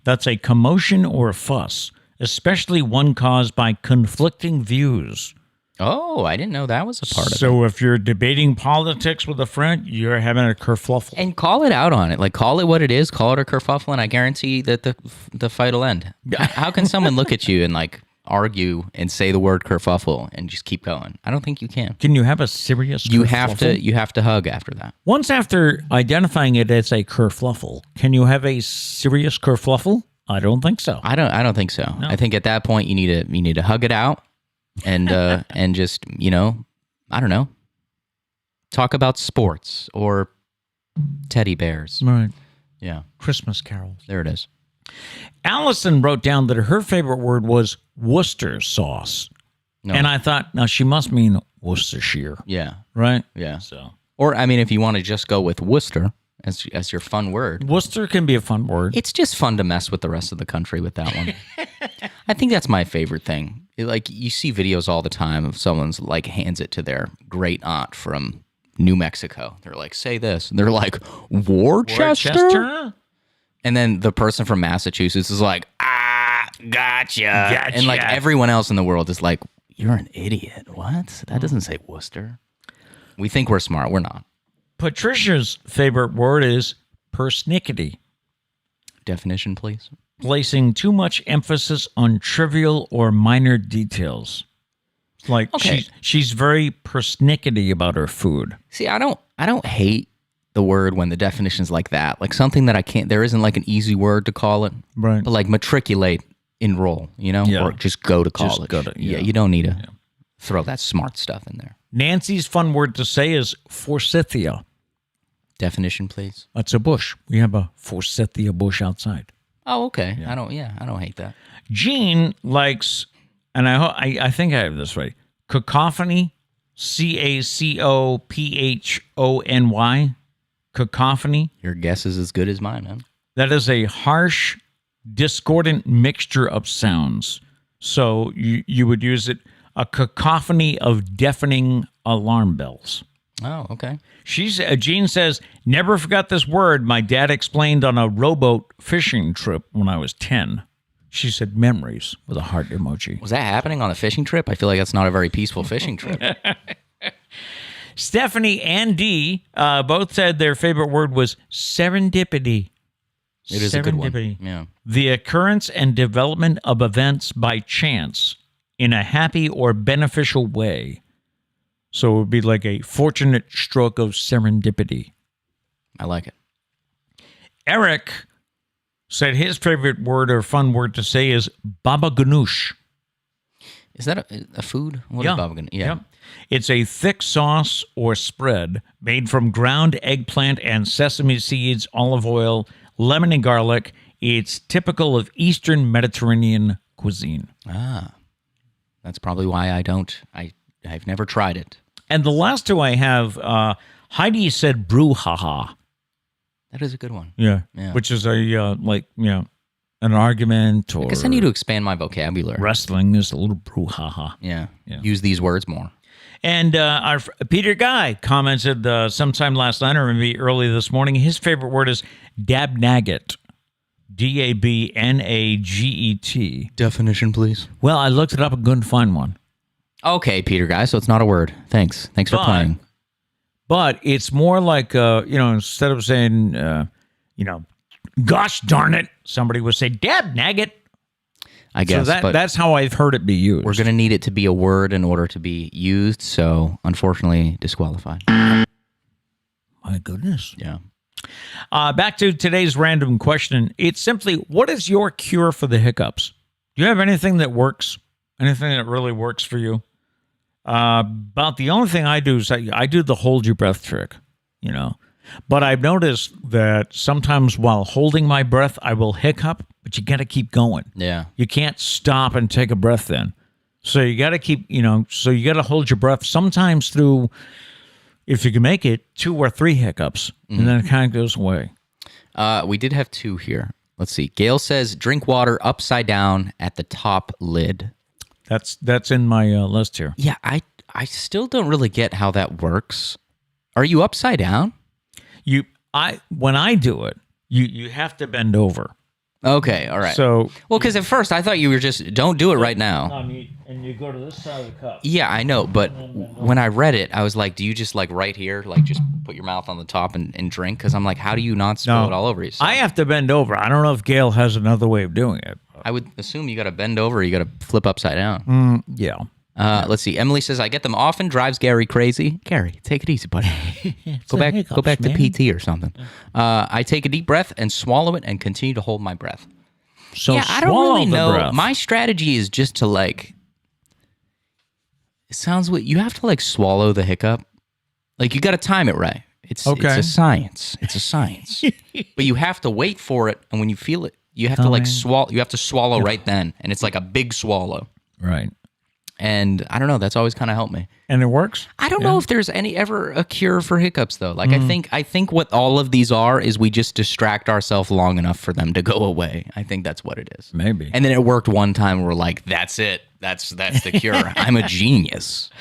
B: That's a commotion or a fuss, especially one caused by conflicting views.
A: Oh, I didn't know that was a part of it.
B: So if you're debating politics with a friend, you're having a kerfluffle.
A: And call it out on it. Like, call it what it is. Call it a kerfuffle, and I guarantee that the fight will end. How can someone look at you and, like, argue and say the word kerfuffle and just keep going? I don't think you can.
B: Can you have a serious kerfluffle?
A: You have to hug after that.
B: Once after identifying it as a kerfluffle, can you have a serious kerfluffle? I don't think so.
A: I don't think so. No. I think at that point you need to hug it out and and just, I don't know, talk about sports or teddy bears.
B: Right.
A: Yeah.
B: Christmas carols.
A: There it is.
B: Allison wrote down that her favorite word was Worcester sauce. No. And I thought, now she must mean Worcestershire.
A: Yeah.
B: Right?
A: Yeah. So, or, I mean, if you want to just go with Worcester as your fun word.
B: Worcester can be a fun word.
A: It's just fun to mess with the rest of the country with that one. I think that's my favorite thing. Like, you see videos all the time of someone's, like, hands it to their great aunt from New Mexico. They're like, say this. And they're like, Worcester? And then the person from Massachusetts is like, gotcha. And like everyone else in the world is like, you're an idiot. What? That doesn't say Worcester. We think we're smart. We're not.
B: Patricia's favorite word is persnickety.
A: Definition, please.
B: Placing too much emphasis on trivial or minor details. Like, okay. she's very persnickety about her food.
A: See, I don't hate the word when the definition's like that. Like something that there isn't like an easy word to call it.
B: Right.
A: But like matriculate, enroll,
B: Yeah.
A: or just go to college.
B: Yeah,
A: you don't need to throw that smart stuff in there.
B: Nancy's fun word to say is forsythia.
A: Definition, please.
B: That's a bush. We have a forsythia bush outside.
A: Oh, okay. Yeah. I don't hate that.
B: Jean likes, and I think I have this right, cacophony, CACOPHONY. Cacophony.
A: Your guess is as good as mine, man.
B: That is a harsh, discordant mixture of sounds. So you would use it, a cacophony of deafening alarm bells.
A: Oh, okay.
B: Jean says, never forgot this word my dad explained on a rowboat fishing trip when I was 10. She said memories with a heart emoji.
A: Was that happening on a fishing trip? I feel like that's not a very peaceful fishing trip.
B: Stephanie and Dee both said their favorite word was serendipity.
A: It is a good one. Yeah.
B: The occurrence and development of events by chance in a happy or beneficial way. So it would be like a fortunate stroke of serendipity.
A: I like it.
B: Eric said his favorite word or fun word to say is baba ganoush.
A: Is that a food? What is baba ganoush? Yeah.
B: It's a thick sauce or spread made from ground eggplant and sesame seeds, olive oil, lemon and garlic. It's typical of Eastern Mediterranean cuisine.
A: Ah. That's probably why I've never tried it.
B: And the last two I have, Heidi said brouhaha.
A: That is a good one.
B: Yeah.
A: Yeah.
B: Which is an argument or...
A: I guess I need to expand my vocabulary.
B: Wrestling is a little brouhaha.
A: Yeah. Use these words more.
B: And our Peter Guy commented sometime last night or maybe early this morning, his favorite word is dabnagget. D-A-B-N-A-G-E-T.
A: Definition, please.
B: Well, I looked it up and couldn't find one.
A: Okay, Peter Guy, so it's not a word. Thanks for playing.
B: But it's more like, instead of saying, gosh darn it, somebody would say dabnagget.
A: I guess.
B: So that's how I've heard it be used.
A: We're going to need it to be a word in order to be used, so unfortunately disqualified.
B: My goodness.
A: Yeah.
B: Back to today's random question. It's simply, what is your cure for the hiccups? Do you have anything that works? Anything that really works for you? About the only thing I do is I do the hold your breath trick, But I've noticed that sometimes while holding my breath, I will hiccup, but you got to keep going.
A: Yeah.
B: You can't stop and take a breath then. So you got to keep, so you got to hold your breath sometimes through, if you can make it, 2 or 3 hiccups, and then it kind of goes away.
A: We did have 2 here. Let's see. Gail says, drink water upside down at the top lid.
B: That's in my list here.
A: Yeah, I still don't really get how that works. Are you upside down?
B: When I do it, you have to bend over.
A: Okay, all right.
B: So,
A: because at first I thought you were just, don't do it right now.
B: And you go to this side of the cup.
A: Yeah, I know, but when I read it, I was like, do you just right here, just put your mouth on the top and drink? Because I'm like, how do you not spill it all over yourself?
B: I have to bend over. I don't know if Gail has another way of doing it.
A: I would assume you got to bend over, you got to flip upside down.
B: Yeah.
A: Let's see. Emily says, I get them often, drives Gary crazy. Gary, take it easy, buddy. Go back to PT or something. I take a deep breath and swallow it and continue to hold my breath.
B: So
A: yeah, I don't really know.
B: Breath.
A: My strategy is just to it sounds what you have to swallow the hiccup. You got to time it right. It's a science. It's a science. But you have to wait for it, and when you feel it, you have to swallow. You have to swallow right then, and it's like a big swallow.
B: Right.
A: And I don't know. That's always kind of helped me.
B: And it works?
A: I don't know if there's ever a cure for hiccups, though. I think what all of these are is we just distract ourselves long enough for them to go away. I think that's what it is.
B: Maybe.
A: And then it worked one time and we're like, that's it. That's the cure. I'm a genius.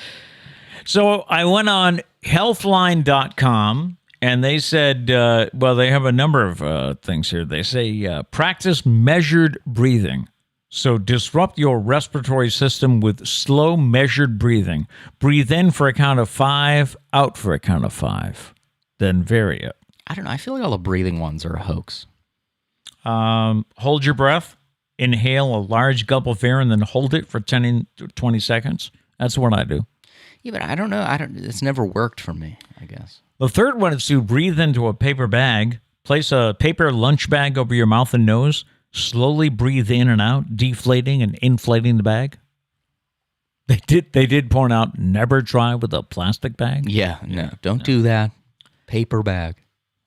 B: So I went on healthline.com and they said, they have a number of things here. They say practice measured breathing. So disrupt your respiratory system with slow, measured breathing. Breathe in for a count of 5, out for a count of 5. Then vary it.
A: I don't know. I feel like all the breathing ones are a hoax.
B: Hold your breath. Inhale a large gulp of air and then hold it for 10 to 20 seconds. That's what I do.
A: Yeah, but I don't know. It's never worked for me, I guess.
B: The third one is to breathe into a paper bag. Place a paper lunch bag over your mouth and nose. Slowly breathe in and out, deflating and inflating the bag. They did point out never try with a plastic bag.
A: Yeah, no, don't do that. Paper bag.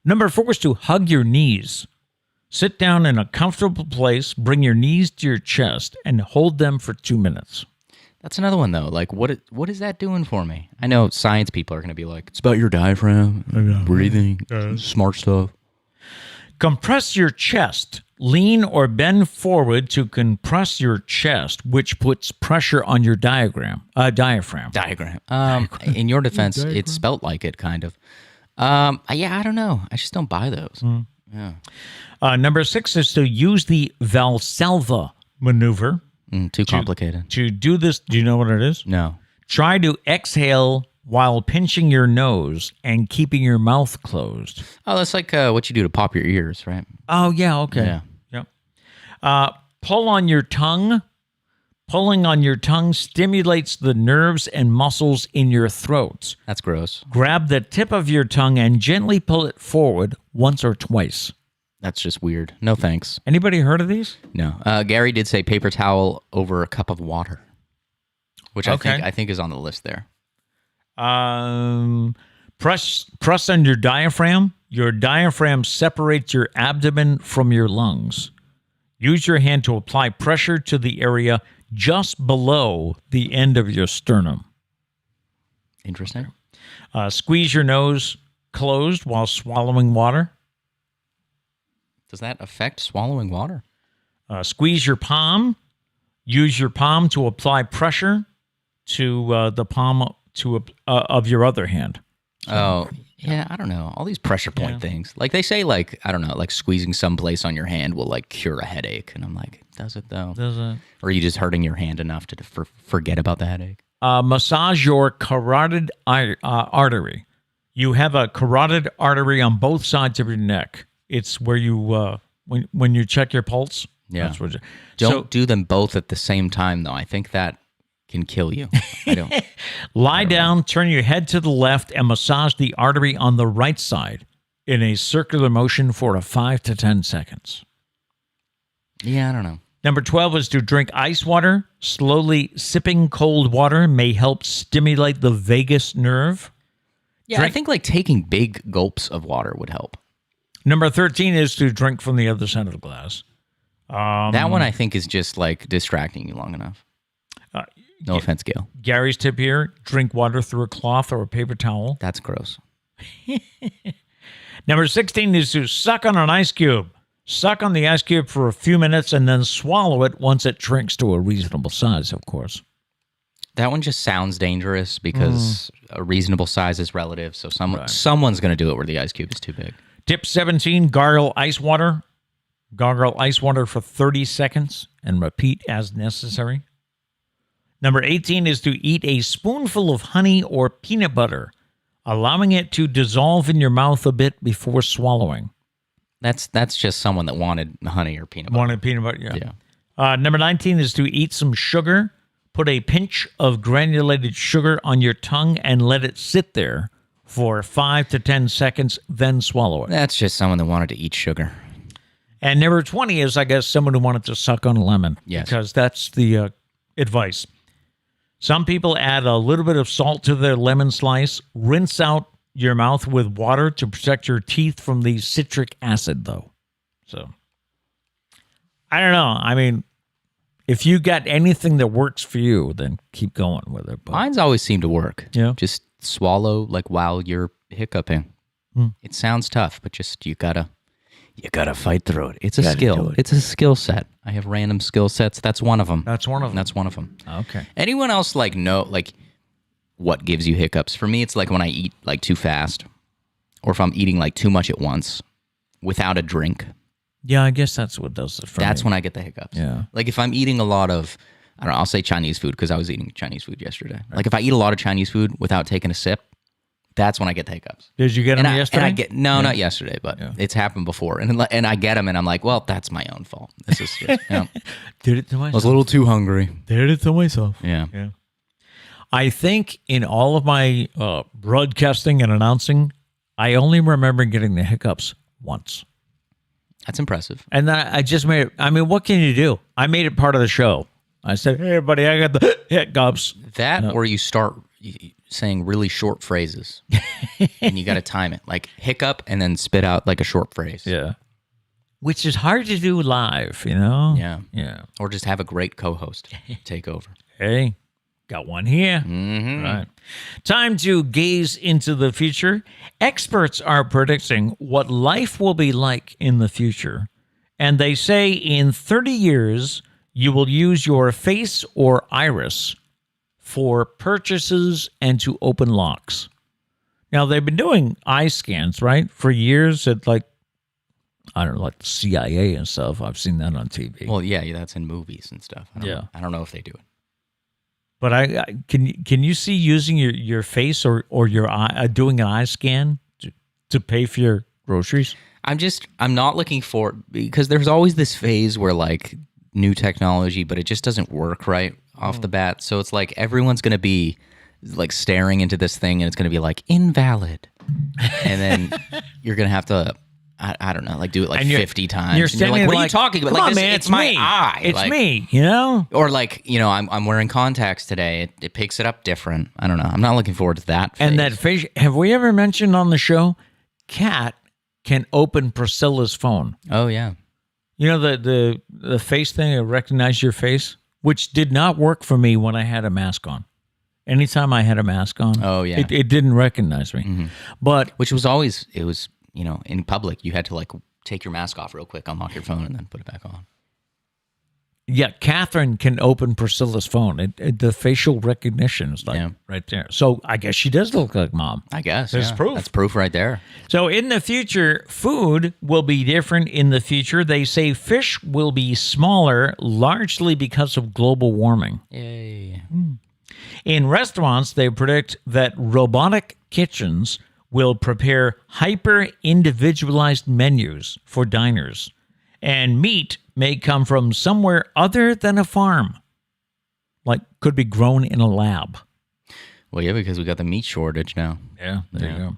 B: Number 4 is to hug your knees. Sit down in a comfortable place, bring your knees to your chest, and hold them for 2 minutes.
A: That's another one, though. What is that doing for me? I know science people are going to be like, it's about your diaphragm, breathing, smart stuff.
B: Compress your chest. Lean or bend forward to compress your chest, which puts pressure on your diaphragm.
A: In your defense, it's spelt like it, kind of. I don't know. I just don't buy those. Yeah.
B: Number 6 is to use the Valsalva maneuver.
A: Too complicated.
B: To do this, do you know what it is?
A: No.
B: Try to exhale while pinching your nose and keeping your mouth closed.
A: Oh, that's like what you do to pop your ears, right?
B: Oh, yeah, okay.
A: Yeah.
B: Yep. Pull on your tongue. Pulling on your tongue stimulates the nerves and muscles in your throat.
A: That's gross.
B: Grab the tip of your tongue and gently pull it forward once or twice.
A: That's just weird. No thanks.
B: Anybody heard of these?
A: No. Gary did say paper towel over a cup of water, which I think is on the list there.
B: Press on your diaphragm. Your diaphragm separates your abdomen from your lungs. Use your hand to apply pressure to the area just below the end of your sternum.
A: Interesting.
B: Squeeze your nose closed while swallowing water.
A: Does that affect swallowing water?
B: Squeeze your palm. Use your palm to apply pressure to the palm of your other hand.
A: Oh, yeah, I don't know. All these pressure point things. Like they say, like, I don't know, like squeezing someplace on your hand will like cure a headache. And I'm like, does it though?
B: Does it?
A: Or are you just hurting your hand enough to forget about the headache?
B: Massage your carotid artery. You have a carotid artery on both sides of your neck. It's where you, when you check your pulse.
A: Yeah.
B: That's what
A: Don't do them both at the same time, though. I think that can kill you. I don't.
B: Lie down, turn your head to the left, and massage the artery on the right side in a circular motion for 5 to 10 seconds.
A: Yeah, I don't know.
B: Number 12 is to drink ice water. Slowly sipping cold water may help stimulate the vagus nerve.
A: Yeah, I think like taking big gulps of water would help.
B: Number 13 is to drink from the other side of the glass.
A: That one I think is just like distracting you long enough. No offense, Gail.
B: Gary's tip here, drink water through a cloth or a paper towel.
A: That's gross.
B: Number 16 is to suck on an ice cube. Suck on the ice cube for a few minutes and then swallow it once it shrinks to a reasonable size, of course.
A: That one just sounds dangerous because a reasonable size is relative. So someone's going to do it where the ice cube is too big.
B: Tip 17, gargle ice water. Gargle ice water for 30 seconds and repeat as necessary. Number 18 is to eat a spoonful of honey or peanut butter, allowing it to dissolve in your mouth a bit before swallowing.
A: That's just someone that wanted honey or peanut butter.
B: Wanted peanut butter, yeah. Number 19 is to eat some sugar. Put a pinch of granulated sugar on your tongue and let it sit there for 5 to 10 seconds, then swallow it.
A: That's just someone that wanted to eat sugar.
B: And number 20 is, I guess, someone who wanted to suck on a lemon.
A: Yes.
B: Because that's the advice. Some people add a little bit of salt to their lemon slice. Rinse out your mouth with water to protect your teeth from the citric acid, though. So, I don't know. I mean, if you got anything that works for you, then keep going with it. But
A: mine's always seemed to work.
B: Yeah.
A: Just swallow like while you're hiccuping. It sounds tough, but just you gotta fight through it. It's a skill. It's a skill set. I have random skill sets. That's one of them.
B: That's one of them.
A: That's one of them.
B: Okay.
A: Anyone else know what gives you hiccups? For me, it's like when I eat like too fast, or if I'm eating like too much at once without a drink.
B: Yeah, I guess that's what does it for me.
A: That's when I get the hiccups.
B: Yeah.
A: Like if I'm eating a lot of, I don't know, I'll say Chinese food because I was eating Chinese food yesterday. Like if I eat a lot of Chinese food without taking a sip, that's when I get the hiccups.
B: Did you get them yesterday?
A: Not yesterday, but it's happened before. And I get them and I'm like, well, that's my own fault. This is just,
B: Did it to myself.
A: I was a little too hungry.
B: Did it to myself.
A: Yeah.
B: I think in all of my broadcasting and announcing, I only remember getting the hiccups once.
A: That's impressive.
B: And then I just made it. I mean, what can you do? I made it part of the show. I said, hey, everybody, I got the hiccups.
A: Or you start saying really short phrases and you got to time it. Like hiccup and then spit out like a short phrase.
B: Yeah. Which is hard to do live, you know?
A: Yeah.
B: Yeah.
A: Or just have a great co-host take over.
B: Hey, got one here.
A: Mm-hmm.
B: Right. Time to gaze into the future. Experts are predicting what life will be like in the future. And they say in 30 years, you will use your face or iris for purchases and to open locks. Now, they've been doing eye scans, right, for years at like, I don't know, like the CIA and stuff. I've seen that on TV.
A: Well, yeah, that's in movies and stuff. I don't know if they do it.
B: But I can you see using your face or your eye, doing an eye scan to pay for your groceries?
A: I'm not looking for, because there's always this phase where like new technology, but it just doesn't work right off the bat. So it's like everyone's going to be like staring into this thing and it's going to be like invalid. And then you're going to have to, I don't know, like do it like 50 times.
B: You're
A: like, what are you talking about?
B: Come
A: like,
B: on, man,
A: it's my eye.
B: It's
A: like,
B: me, you know?
A: Or like, I'm wearing contacts today. It picks it up different. I don't know. I'm not looking forward to that phase.
B: And that face, have we ever mentioned on the show, Kat can open Priscilla's phone.
A: Oh, yeah.
B: You know the face thing, it recognize your face which did not work for me when I had a mask on. Anytime I had a mask on, it didn't recognize me.
A: Mm-hmm.
B: But
A: which was always, it was, in public, you had to like take your mask off real quick, unlock your phone, and then put it back on.
B: Yeah, Catherine can open Priscilla's phone. The facial recognition is like right there. So I guess she does look like Mom.
A: I guess.
B: There's proof.
A: That's proof right there.
B: So in the future, food will be different in the future. They say fish will be smaller, largely because of global warming.
A: Yay.
B: In restaurants, they predict that robotic kitchens will prepare hyper-individualized menus for diners. And meat may come from somewhere other than a farm. Like, could be grown in a lab.
A: Well, yeah, because we got the meat shortage now.
B: Yeah, there you go.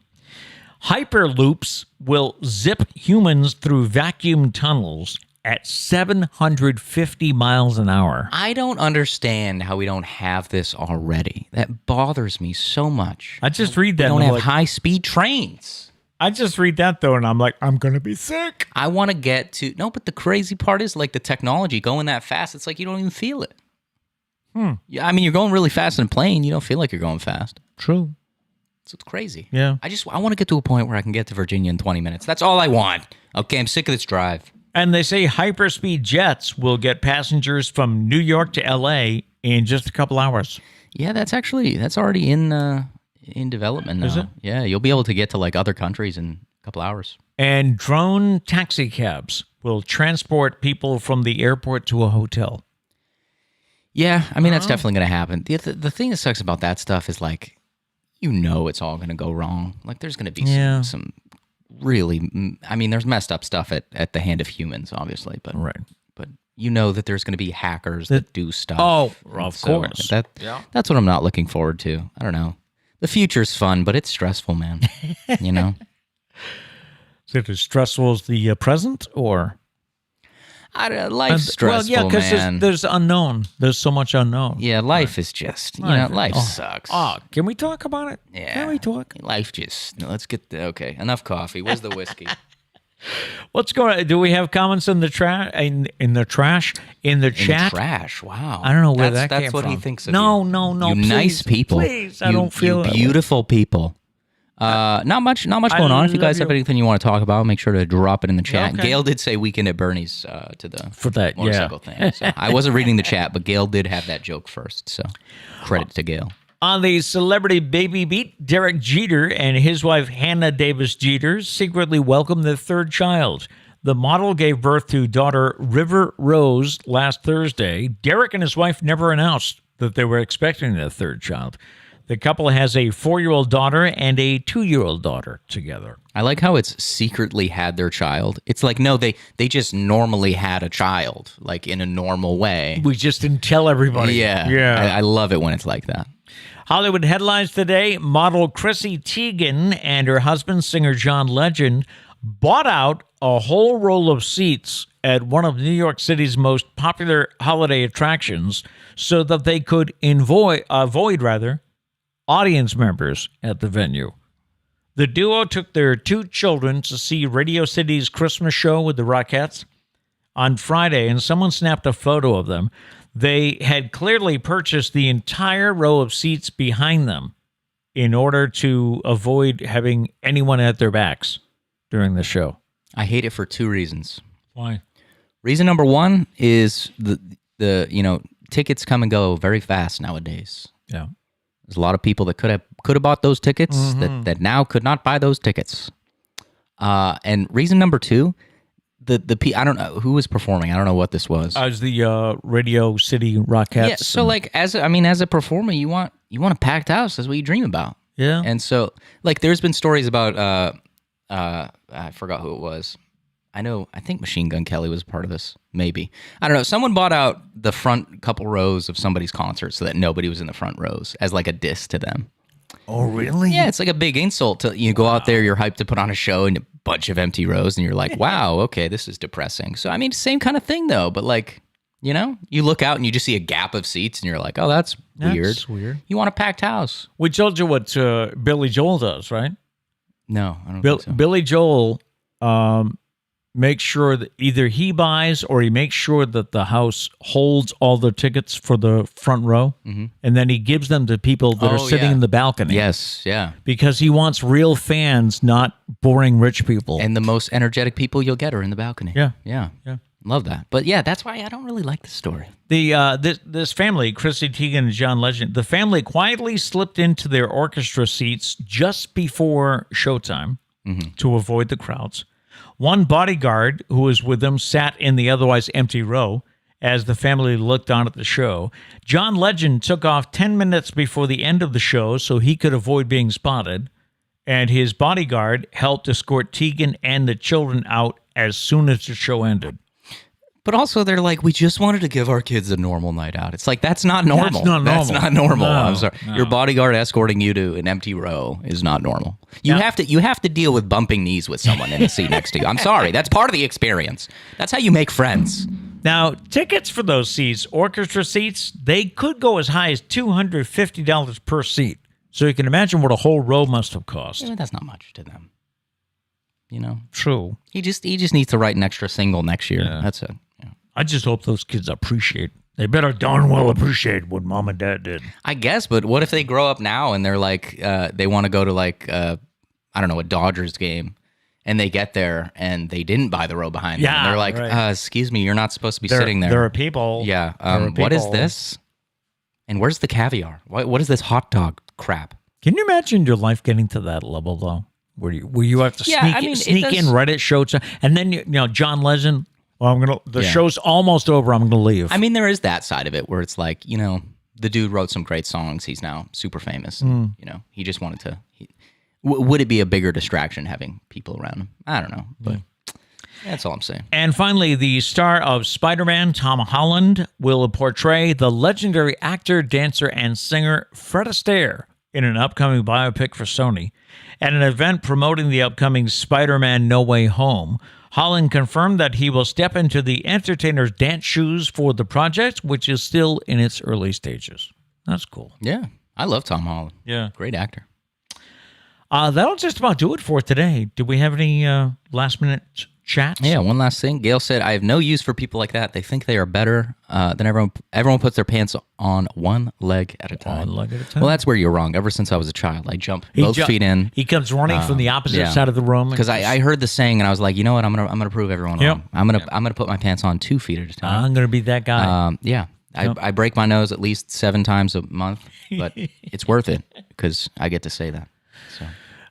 B: Hyperloops will zip humans through vacuum tunnels at 750 miles an hour.
A: I don't understand how we don't have this already. That bothers me so much.
B: I just read that.
A: We don't have high-speed trains.
B: I just read that, though, and I'm like, I'm going to be sick.
A: I want to get to... No, but the crazy part is, like, the technology going that fast, it's like you don't even feel it. Yeah, I mean, you're going really fast in a plane. You don't feel like you're going fast.
B: True.
A: So it's crazy.
B: Yeah.
A: I want to get to a point where I can get to Virginia in 20 minutes. That's all I want. Okay, I'm sick of this drive.
B: And they say hyperspeed jets will get passengers from New York to L.A. in just a couple hours.
A: Yeah, that's already in development now.
B: Is it?
A: Yeah, you'll be able to get to like other countries in a couple hours.
B: And drone taxi cabs will transport people from the airport to a hotel.
A: Yeah, I mean, that's definitely going to happen. The thing that sucks about that stuff is like, it's all going to go wrong. Like there's going to be some really, I mean, there's messed up stuff at the hand of humans, obviously, but
B: right.
A: But that there's going to be hackers that do stuff.
B: Oh, of course.
A: That's what I'm not looking forward to. I don't know. The future's fun, but it's stressful, man.
B: Is it as stressful as the present, or?
A: Life's stressful,
B: well, yeah, because there's unknown. There's so much unknown.
A: Yeah, life is just, life sucks.
B: Oh, can we talk about it?
A: Yeah.
B: Can we talk?
A: Life just, let's get okay, enough coffee. Where's the whiskey?
B: What's going on? Do we have comments in the trash? In the trash? In the chat?
A: In the trash, wow.
B: I don't know where that came from.
A: That's what he thinks of
B: No,
A: you.
B: No,
A: you
B: please,
A: nice people.
B: Please, I don't feel
A: you beautiful people. Not much going on. If you guys have anything you want to talk about, make sure to drop it in the chat.
B: Okay.
A: Gail did say Weekend at Bernie's
B: for that
A: motorcycle thing. So I wasn't reading the chat, but Gail did have that joke first. So credit to Gail.
B: On the celebrity baby beat, Derek Jeter and his wife Hannah Davis Jeter secretly welcomed their third child. The model gave birth to daughter River Rose last Thursday. Derek and his wife never announced that they were expecting a third child. The couple has a 4-year-old daughter and a 2-year-old daughter together.
A: I like how it's secretly had their child. It's like, no, they just normally had a child, like in a normal way.
B: We just didn't tell everybody.
A: Yeah. I love it when it's like that.
B: Hollywood headlines today. Model Chrissy Teigen and her husband, singer John Legend, bought out a whole row of seats at one of New York City's most popular holiday attractions so that they could avoid audience members at the venue. The duo took their 2 children to see Radio City's Christmas show with the Rockettes on Friday, and someone snapped a photo of them. They had clearly purchased the entire row of seats behind them in order to avoid having anyone at their backs during the show.
A: I hate it for 2 reasons.
B: Why?
A: Reason number 1 is the tickets come and go very fast nowadays.
B: Yeah.
A: There's a lot of people that could have bought those tickets that now could not buy those tickets. And reason number 2, I don't know who was performing. I don't know what this was.
B: As the Radio City Rockettes.
A: Yeah. So like as a performer, you want a packed house. That's what you dream about.
B: Yeah.
A: And so like there's been stories about I forgot who it was. I think Machine Gun Kelly was part of this. Maybe. I don't know. Someone bought out the front couple rows of somebody's concert so that nobody was in the front rows as like a diss to them.
B: Oh, really?
A: Yeah, it's like a big insult to you go out there, you're hyped to put on a show and a bunch of empty rows and you're like, wow, okay, this is depressing. So, I mean, same kind of thing though, but like, you look out and you just see a gap of seats and you're like, oh, that's weird.
B: That's weird.
A: You want a packed house.
B: We told you what Billy Joel does, right?
A: No, I don't think so.
B: Billy Joel makes sure that either he buys or he makes sure that the house holds all the tickets for the front row, and then he gives them to people that are sitting in the balcony.
A: Yes, yeah.
B: Because he wants real fans, not boring rich people.
A: And the most energetic people you'll get are in the balcony.
B: Yeah.
A: Love that. But yeah, that's why I don't really like the story.
B: This family, Chrissy Teigen and John Legend, the family quietly slipped into their orchestra seats just before showtime to avoid the crowds. One bodyguard who was with them sat in the otherwise empty row as the family looked on at the show. John Legend took off 10 minutes before the end of the show so he could avoid being spotted, and his bodyguard helped escort Teigen and the children out as soon as the show ended.
A: But also, they're like, we just wanted to give our kids a normal night out. It's like, that's not normal.
B: That's not normal. No,
A: I'm sorry. No. Your bodyguard escorting you to an empty row is not normal. You have to deal with bumping knees with someone in the seat next to you. I'm sorry. That's part of the experience. That's how you make friends.
B: Now, tickets for those seats, orchestra seats, they could go as high as $250 per seat. So you can imagine what a whole row must have cost.
A: Yeah, that's not much to them. You know?
B: True.
A: He just needs to write an extra single next year. Yeah. That's it. Yeah.
B: I just hope those kids appreciate. They better darn well appreciate what mom and dad did.
A: I guess, but what if they grow up now and they're like, they want to go to like, I don't know, a Dodgers game, and they get there and they didn't buy the row behind them. And they're like, excuse me, you're not supposed to be sitting there.
B: There are people.
A: Yeah. What is this? And where's the caviar? What is this hot dog crap?
B: Can you imagine your life getting to that level, though? Where you have to sneak in right at showtime, and then you know John Legend. Well, the show's almost over. I'm gonna leave.
A: I mean, there is that side of it where it's like, you know, the dude wrote some great songs. He's now super famous. And, you know, he just wanted to. Would it be a bigger distraction having people around him? I don't know, but that's all I'm saying.
B: And finally, the star of Spider-Man, Tom Holland, will portray the legendary actor, dancer, and singer Fred Astaire in an upcoming biopic for Sony. At an event promoting the upcoming Spider-Man No Way Home, Holland confirmed that he will step into the entertainer's dance shoes for the project, which is still in its early stages. That's cool.
A: Yeah, I love Tom Holland.
B: Yeah.
A: Great actor.
B: That'll just about do it for today. Do we have any last-minute chats?
A: Yeah, one last thing. Gail said, I have no use for people like that. They think they are better than everyone. Everyone puts their pants on one leg at a time.
B: One leg at a time.
A: Well, that's where you're wrong. Ever since I was a child, I jump both feet in.
B: He comes running from the opposite side of the room.
A: Because I heard the saying, and I was like, you know what? I'm gonna prove everyone wrong. I'm gonna put my pants on 2 feet at a time.
B: I'm gonna be that guy.
A: I break my nose at least 7 times a month, but it's worth it because I get to say that. So.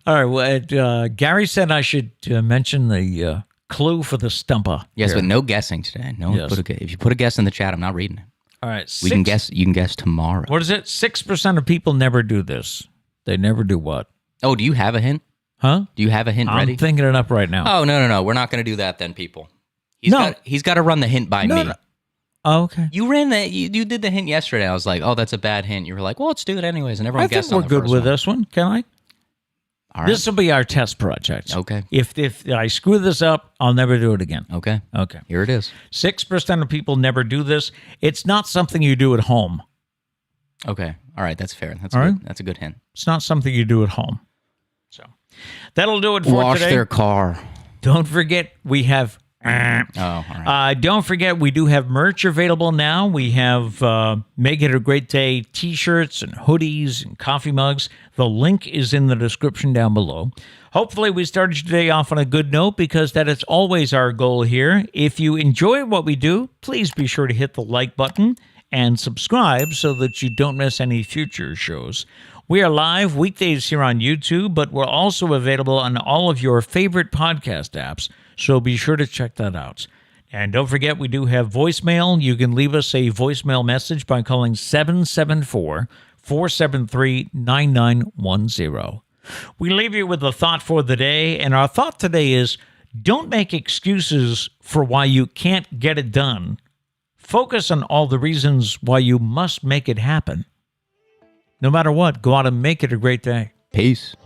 B: All right. Well, Gary said I should mention the clue for the STUMPAH.
A: Yes,
B: here.
A: but no guessing today. No, yes. If you put a guess in the chat, I'm not reading it.
B: All right.
A: You can guess tomorrow.
B: What is it? 6% of people never do this. They never do what?
A: Oh, do you have a hint?
B: Huh?
A: Do you have a hint ready?
B: I'm thinking it up right now.
A: Oh, no. We're not going to do that then, people. He's got to run the hint by me.
B: No. Oh, okay.
A: You ran the you did the hint yesterday. I was like, oh, that's a bad hint. You were like, well, let's do it anyways, and everyone guessed on the first one.
B: I think we're good with this one. Can I?
A: All right.
B: This will be our test project.
A: Okay.
B: If I screw this up, I'll never do it again.
A: Okay. Here it is.
B: 6% of people never do this. It's not something you do at home.
A: Okay. All right. That's fair. That's a good hint.
B: It's not something you do at home. So that'll do it for
A: Wash
B: today.
A: their car.
B: Don't forget we have.
A: All right.
B: Don't forget, we do have merch available now. We have Make It a Great Day t-shirts and hoodies and coffee mugs. The link is in the description down below. Hopefully, we started today off on a good note because that is always our goal here. If you enjoy what we do, please be sure to hit the like button and subscribe so that you don't miss any future shows. We are live weekdays here on YouTube, but we're also available on all of your favorite podcast apps. So be sure to check that out. And don't forget, we do have voicemail. You can leave us a voicemail message by calling 774-473-9910. We leave you with a thought for the day, and our thought today is, don't make excuses for why you can't get it done. Focus on all the reasons why you must make it happen. No matter what, go out and make it a great day.
A: Peace.